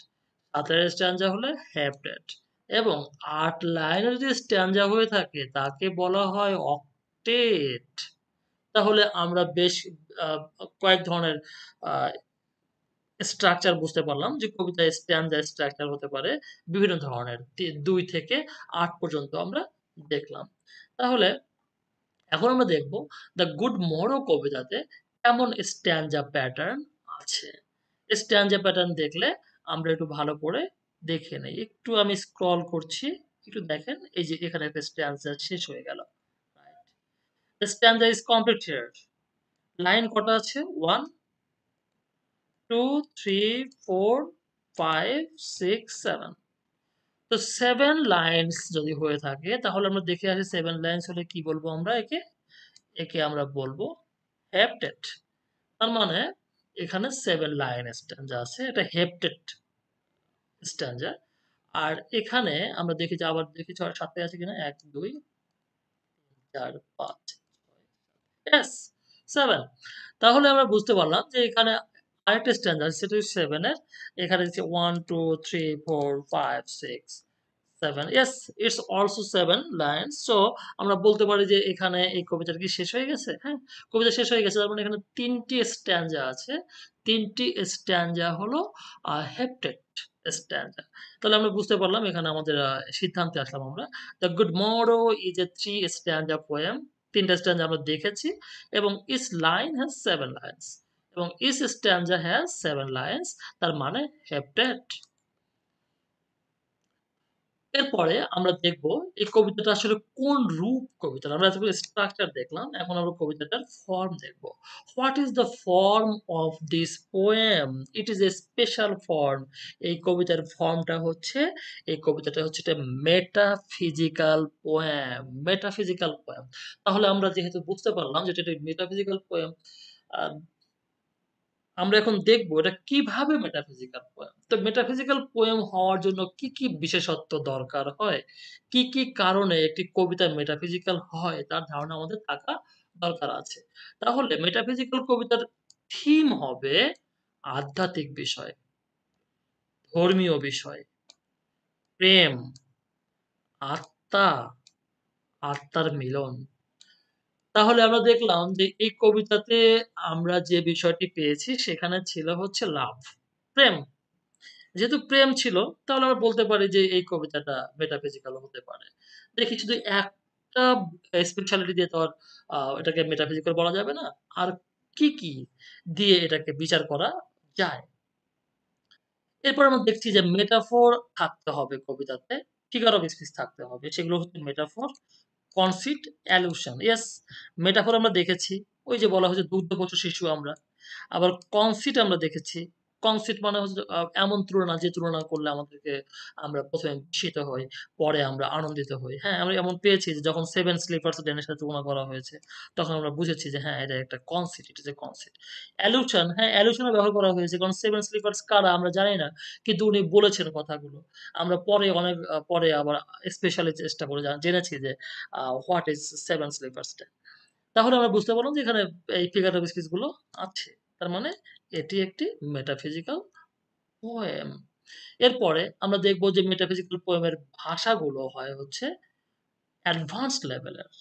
৭ লাইনের স্ট্যানজা হলে হেপ্টেট এবং ৮ লাইনের যদি স্ট্যানজা হয়ে থাকে তাকে বলা হয় অক্টেট। তাহলে আমরা বেশ আ কয়েক ধরনের আ স্ট্রাকচার বুঝতে পারলাম যে কবিতায় স্ট্যানজা স্ট্রাকচার হতে পারে বিভিন্ন ধরনের। ২ থেকে ৮ পর্যন্ত আমরা দেখলাম। তাহলে এখন আমরা দেখব দ্য গুড মোরো কবিতাতে কেমন স্ট্যানজা প্যাটার্ন আছে। স্ট্যানজা প্যাটার্ন দেখলে আমরা একটু ভালো করে দেখে নেই। একটু আমি স্ক্রল করছি। একটু দেখেন এই যে এখানে একটা স্ট্যানজা শেষ হয়ে গেল। Right. The stanza is complete here. Line কটা আছে? 1, 2, 3, 4, 5, 6, 7. তো 7 লাইনস যদি হয়ে থাকে তাহলে আমরা দেখে আসি 7 লাইনস হলে কি বলবো আমরা একে? একে আমরা বলবো হেপ্টেট। তার মানে এখানে 7 লাইন স্ট্যানজা আছে। এটা হেপ্টেট স্ট্যানজা। আর এখানে আমরা দেখি যে আবার দেখি ৬ ৭ টায় আছে কিনা? ১, ২, ৪, ৫, ৬, ইয়েস 7। তাহলে আমরা বুঝতে পারলাম যে এখানে আরেকটা স্ট্যান্ডার্ড আছে সেটা হচ্ছে 7 এর। এখানে হচ্ছে 1, 2, 3, 4, 5, 6, 7. Yes, it's also 7 lines. So আমরা বলতে পারি যে এখানে এই কবিতাটা কি শেষ হয়ে গেছে? হ্যাঁ, কবিতা শেষ হয়ে গেছে। তার মানে এখানে ৩ টি স্ট্যান্জা আছে। ৩ টি স্ট্যান্জা হলো হেপ্টেট স্ট্যান্জা। তাহলে আমরা বুঝতে পারলাম এখানে আমাদের সিদ্ধান্তে আসলাম আমরা। The good morrow is a 3 স্ট্যান্জা poem. ৩ টা স্ট্যান্জা আমরা দেখেছি এবং ইচ লাইন হ্যাজ 7 লাইনস এবং ইচ স্ট্যান্জা হ্যাজ 7 লাইনস। তার মানে হেপ্টেট। এরপরে আমরা দেখব এই কবিতাটা আসলে কোন রূপ কবিতার। আমরা এতগুলো স্ট্রাকচার দেখলাম। এখন আমরা কবিতাটার ফর্ম দেখব। What is the form of this poem? It is a special form. এই কবিতার ফর্মটা হচ্ছে এই কবিতাটা হচ্ছে একটা মেটাফিজিক্যাল পোয়েম। Metaphysical poem. তাহলে আমরা যেহেতু বুঝতে পারলাম যে এটা একটা মেটাফিজিক্যাল পোয়েম, আ আমরা এখন দেখব এটা কিভাবে মেটাফিজিক্যাল পোয়েম। তো মেটাফিজিক্যাল পোয়েম হওয়ার জন্য কি বিশেষত্ব দরকার হয়? কি কারণে একটি কবিতা মেটাফিজিক্যাল হয় তার ধারণা আমাদের থাকা দরকার আছে। তাহলে মেটাফিজিক্যাল কবিতার থিম হবে আধ্যাত্মিক বিষয়, ধর্মীয় বিষয়, প্রেম, আত্মা, আত্মার মিলন। তাহলে আমরা দেখলাম যে এই কবিতাতে আমরা যে বিষয়টি পেয়েছি সেখানে ছিল হচ্ছে লাভ, প্রেম। যেহেতু প্রেম ছিল তাহলে আমরা বলতে পারি যে এই কবিতাটা মেটাফিজিক্যাল হতে পারে। দেখি শুধু একটা স্পেশালিটি দিয়ে তো আর এটাকে মেটাফিজিক্যাল বলা যাবে না। আর কি দিয়ে এটাকে বিচার করা যায়? এরপর আমরা দেখছি যে মেটাফর থাকতে হবে কবিতাতে, ফিগার অফ স্পিচ থাকতে হবে। সেগুলো হচ্ছে মেটাফর, কনসিট, অ্যালুশন। ইয়েস, মেটাফর আমরা দেখেছি। ওই যে বলা হয়েছে দুগ্ধবৎস শিশু আমরা। আবার কনসিট আমরা দেখেছি। কনসিট মানে হচ্ছে এমন তুলনা যে তুলনা করলে আমাদেরকে আমরা ১ম এ বিস্মিত হই, পরে আমরা আনন্দিত হই। হ্যাঁ, আমরা এমন পেয়েছি যে যখন 'সেভেন স্লিপার্স ড্যানের' সাথে তুলনা করা হয়েছে, তখন আমরা বুঝেছি যে হ্যাঁ, এটা একটা কনসিট, ইট ইস এ কনসিট। অ্যালুশন, হ্যাঁ, অ্যালুশন ও ব্যবহার করা হয়েছে। কারণ 'সেভেন স্লিপার্স' কারা আমরা জানি না। কিন্তু উনি বলেছেন কথাগুলো। আমরা পরে অনেক পরে আবার স্পেশালি চেষ্টা করে জেনেছি যে what is 'seven sleepers Dan'. তাহলে আমরা বুঝতে পারলাম যে এখানে এই ফিগার অফ স্পিচ গুলো আছে। তার মানে এটি একটি মেটাফিজিক্যাল পোয়েম। এরপরে আমরা দেখব যে মেটাফিজিক্যাল পোয়েম এর ভাষাগুলো হয় হচ্ছে অ্যাডভান্সড লেভেলের।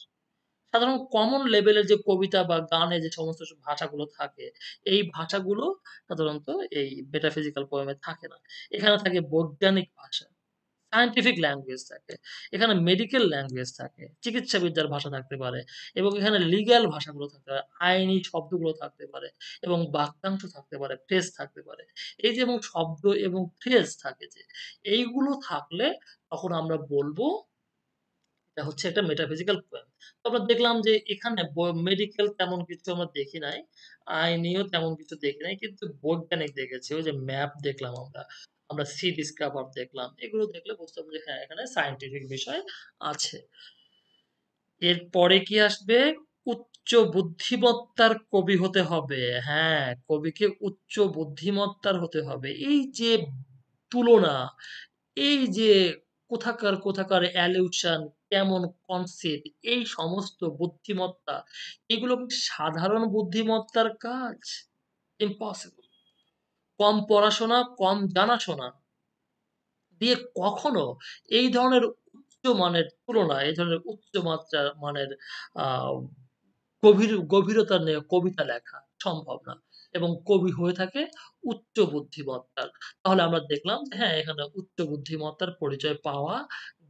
সাধারণ কমন লেভেলের যে কবিতা বা গানে যে সমস্ত ভাষাগুলো থাকে, এই ভাষাগুলো সাধারণত এই মেটাফিজিক্যাল পোয়েমে থাকে না। এখানে থাকে বৈজ্ঞানিক ভাষা। সায়েন্টিফিক ল্যাঙ্গুয়েজ থাকে। এখানে মেডিকেল ল্যাঙ্গুয়েজ থাকে। চিকিৎসাবিদ্যার ভাষা থাকতে পারে এবং এখানে লিগ্যাল ভাষাগুলো থাকতে পারে। আইনি শব্দগুলো থাকতে পারে এবং বাক্যাংশ থাকতে পারে, ফ্রেজ থাকতে পারে। এই যে এবং শব্দ এবং ফ্রেজ থাকে যে, এইগুলো থাকলে তখন আমরা বলব এটা হচ্ছে একটা মেটাফিজিক্যাল পোয়েম। তো আমরা দেখলাম যে এখানে মেডিকেল তেমন কিছু আমরা দেখি নাই। আইনিও তেমন কিছু দেখি নাই। কিন্তু বৈজ্ঞানিক দেখেছি। ওই যে ম্যাপ দেখলাম আমরা। আমরা সি ডিসকভার দেখলাম। এগুলো দেখলে বুঝতে হবে যে হ্যাঁ, এখানে সায়েন্টিফিক বিষয় আছে। এরপরে কি আসবে? উচ্চ বুদ্ধিমত্তার কবি হতে হবে। হ্যাঁ, কবিকে উচ্চ বুদ্ধিমত্তার হতে হবে। এই যে তুলনা, এই যে কোথাকার অ্যালিউশন, কেমন কনসেপ্ট, এই সমস্ত বুদ্ধিমত্তা, এগুলো কি সাধারণ বুদ্ধিমত্তার কাজ? ইম্পসিবল। কম পড়াশোনা, কম জানাশোনা দিয়ে কখনো এই ধরনের উচ্চমানের তুলনা, এই ধরনের উচ্চ মাত্রার মানের আ গভীরতা নিয়ে কবিতা লেখা সম্ভব না। এবং কবি হয়ে থাকে উচ্চ বুদ্ধিমত্তার। তাহলে আমরা দেখলাম যে হ্যাঁ, এখানে উচ্চ বুদ্ধিমত্তার পরিচয় পাওয়া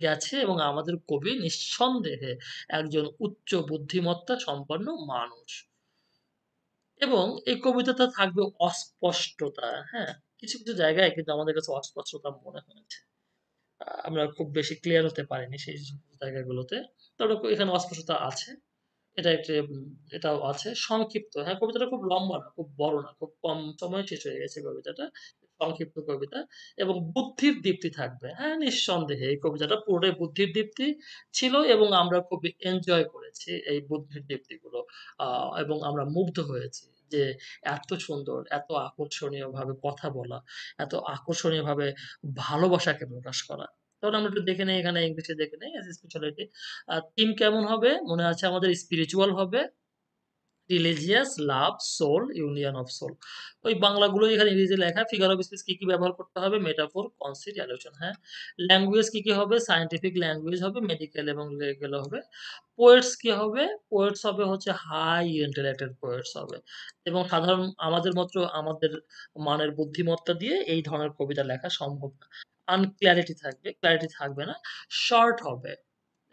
গেছে এবং আমাদের কবি নিঃসন্দেহে একজন উচ্চ বুদ্ধিমত্তা সম্পন্ন মানুষ। এবং এই কবিতাতে থাকবে অস্পষ্টতা, হ্যাঁ? কিছু জায়গায় কিন্তু আমাদের কাছে অস্পষ্টতা মনে হয়েছে। আমরা খুব বেশি ক্লিয়ার হতে পারিনি সেই জায়গাগুলোতে। তবে এখানে অস্পষ্টতা আছে। এটা একটি এটাও আছে। সংক্ষিপ্ত, হ্যাঁ, কবিতাটা খুব লম্বা না, খুব বড় না। খুব কম সময়ে শেষ হয়ে গেছে কবিতাটা। সংক্ষিপ্ত কবিতা এবং বুদ্ধির দীপ্তি থাকবে। হ্যাঁ, নিঃসন্দেহে এই কবিতাটা পুরোটাই বুদ্ধির দীপ্তি ছিল এবং আমরা খুব এনজয় করেছি এই বুদ্ধির দীপ্তিগুলো। আ এবং আমরা মুগ্ধ হয়েছি যে এত সুন্দর, এত আকর্ষণীয়ভাবে কথা বলা, এত আকর্ষণীয়ভাবে ভালোবাসাকে প্রকাশ করা। তাহলে আমরা একটু দেখে নেই এখানে ইংলিশে দেখে নেই as a specialty থিম কেমন হবে? মনে আছে আমাদের স্পিরিচুয়াল হবে, religious, love, soul, union of soul. ওই বাংলাগুলোই এখানে ইংরেজিতে লেখা। ফিগার অফ স্পিচ কি ব্যবহার করতে হবে? মেটাফর, কনসিট, অ্যালোশন, হ্যাঁ? ল্যাঙ্গুয়েজ কি হবে? সায়েন্টিফিক ল্যাঙ্গুয়েজ হবে, মেডিকেল এবং লিগ্যাল হবে। পোয়েটস কি হবে? পোয়েটস হবে হচ্ছে হাই ইন্টেলেক্টেড পোয়েটস হবে। এবং সাধারণ আমাদের মতো আমাদের মানের বুদ্ধিমত্তা দিয়ে এই ধরনের কবিতা লেখা সম্ভব না। আনক্লারিটি থাকবে, ক্লারিটি থাকবে না। শর্ট হবে।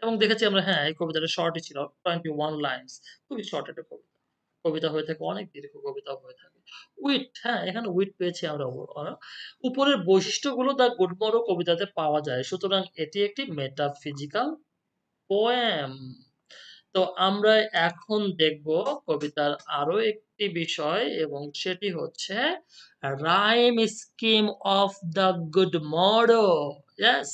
এবং দেখেছি আমরা হ্যাঁ, এই কবিতাটা শর্টই ছিল। 21 লাইনস। খুবই শর্ট একটা কবিতা। কবিতা হয়ে থাকে অনেক দীর্ঘ কবিতাও হয়ে থাকে। উইট, হ্যাঁ, এখানে উইট পেয়েছি আমরা উপরের বৈশিষ্ট্যগুলো দ্য গুডমোরো কবিতাতে পাওয়া যায়। সুতরাং এটি একটি মেটাফিজিক্যাল পোয়েম। তো আমরা এখন দেখব কবিতার আরো একটি বিষয় এবং সেটি হচ্ছে rhyme scheme of the good morrow. Yes,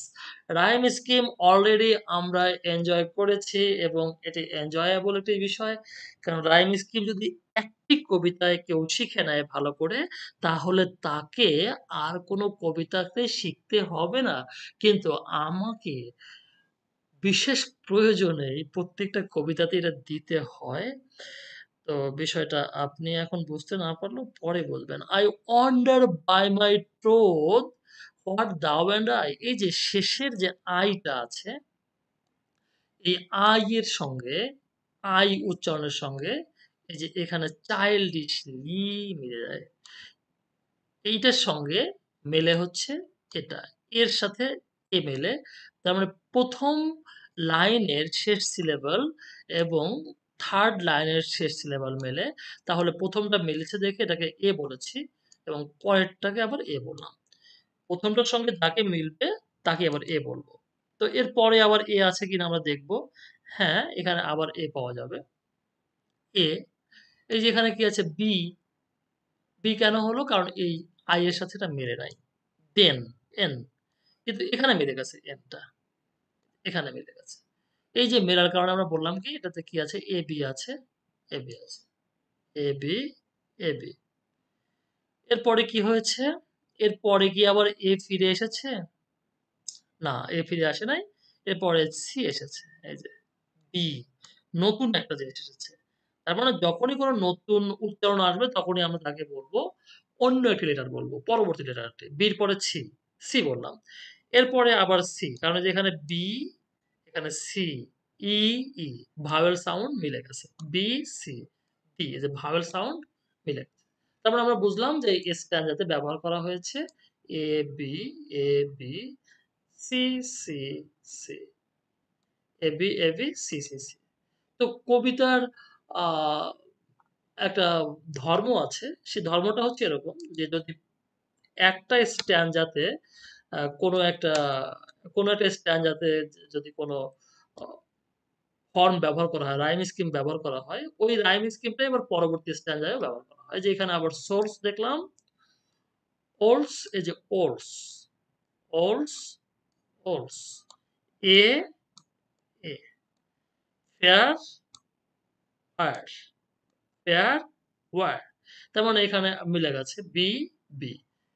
rhyme scheme already আমরা এনজয় করেছি এবং এটি এনজয়েবল একটি বিষয়। কারণ রাইম স্কিম যদি একটি কবিতায় কেউ শিখে নেয় ভালো করে, তাহলে তাকে আর কোনো কবিতাতে শিখতে হবে না। কিন্তু আমাকে বিশেষ প্রয়োজনে এই প্রত্যেকটা কবিতাতে এটা দিতে হয়। তো বিষয়টা আপনি এখন বুঝতে না পারলেও পরে বুঝবেন। I wander by my troth what thou and I, এই যে শেষের যে I টা আছে, এই I এর সঙ্গে I উচ্চারণের সঙ্গে এই যে এখানে childishly মিলে যায়। এইটার সঙ্গে মেলে হচ্ছে এটা। এর সাথে এ মেলে। তার মানে ১ম লাইনের শেষ সিলেবল এবং 3rd লাইনের শেষ সিলেবল মেলে। তাহলে ১ম টা মিলেছে দেখে এটাকে এ বলেছি এবং পরেরটাকে আবার এ বললাম। ১ম টার সঙ্গে যাকে মিলবে তাকে আবার এ বলব। তো এরপরে আবার এ আছে কিনা আমরা দেখব। হ্যাঁ, এখানে আবার এ পাওয়া যাবে। এ, এই যে এখানে কি আছে বি, বি কেন হলো? কারণ এই আই এর সাথে এটা মিলে নাই। দেন, এন। কিন্তু এখানে মিলে গেছে এনটা। এখানে মিলে গেছে। এই যে মেলার কারণে আমরা বললাম কি এটাতে কি আছে? এবি আছে, এবি আছে। A B, A B. এরপরে কি হয়েছে? এরপরে কি আবার এ ফিরে এসেছে? না, এ ফিরে আসে নাই। এরপরে সি এসেছে। এই যে বি। নতুন একটা জিনিস এসেছে। তার মানে যখনই কোনো নতুন উচ্চারণ আসবে তখনই আমরা তাকে বলবো অন্য একটি লেটার বলবো। পরবর্তী লেটারটি। বির পরে সি। সি বললাম। এরপরে আবার সি। কারণ এই যে এখানে বি, এখানে C, E, E. Vowel sound মিলে গেছে। B, C, D. এই যে ভাওয়েল সাউন্ড মিলে গেছে। তার মানে আমরা বুঝলাম যে এই স্ট্যান্ডাতে ব্যবহার করা হয়েছে এ, B, A, B, C, C, C. A, B, A, B, C, C, C. তো কবিতার আ একটা ধর্ম আছে। সেই ধর্মটা হচ্ছে এরকম যে যদি একটা স্ট্যানজাতে আ কোনো একটা কোনো একটা স্ট্যানজাতে যদি কোনো অ ফর্ম ব্যবহার করা হয়, রাইম স্কিম ব্যবহার করা হয়, ওই রাইম স্কিমটাই আবার পরবর্তী স্ট্যানজায়ও ব্যবহার করা হয়। যে এখানে আবার সোর্স দেখলাম, ওলস এই যে ওলস, ওলস, ওলস, এ, এ, ফেয়ার, ফায়ার, ফেয়ার, ওয়ার। তার মানে এখানে মিলে গেছে বি, বি।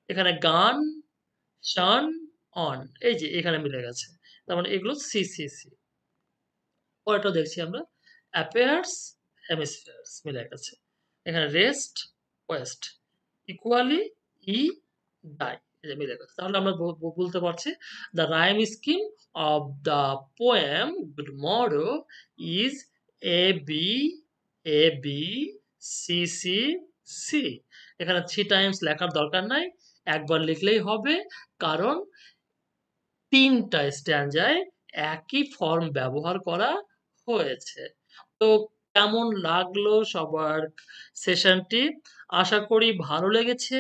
এখানে গান, শান, অন। এই যে এখানে মিলে গেছে। তার মানে এগুলো সি, সি, সি। পরেরটা দেখছি আমরা। অ্যাপিয়ার্স, হেমিস্ফিয়ার্স মিলে গেছে। এখানে rest, west. Equally, E, die. এই যে মিলে গেছে। তাহলে আমরা বলতে পারছি the rhyme scheme of the poem Good Morrow is A B, A B, C, C, C. এখানে 3 টাইমস লেখার দরকার নাই। একবার লিখলেই হবে। কারণ ৩ টা স্ট্যানজায় একই ফর্ম ব্যবহার করা হয়েছে। তো কেমন লাগলো সবার সেশনটি? আশা করি ভালো লেগেছে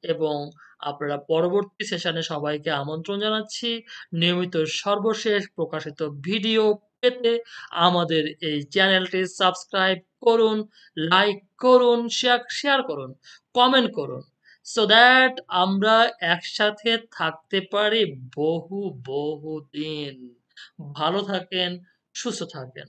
এবং আপনারা পরবর্তী সেশনে সবাইকে আমন্ত্রণ জানাচ্ছি। নিয়মিত সর্বশেষ প্রকাশিত ভিডিও পেতে আমাদের এই চ্যানেলটি সাবস্ক্রাইব করুন, লাইক করুন, শেয়ার করুন, কমেন্ট করুন। সো দ্যাট আমরা একসাথে থাকতে পারি বহু, বহুদিন। ভালো থাকেন, সুস্থ থাকেন।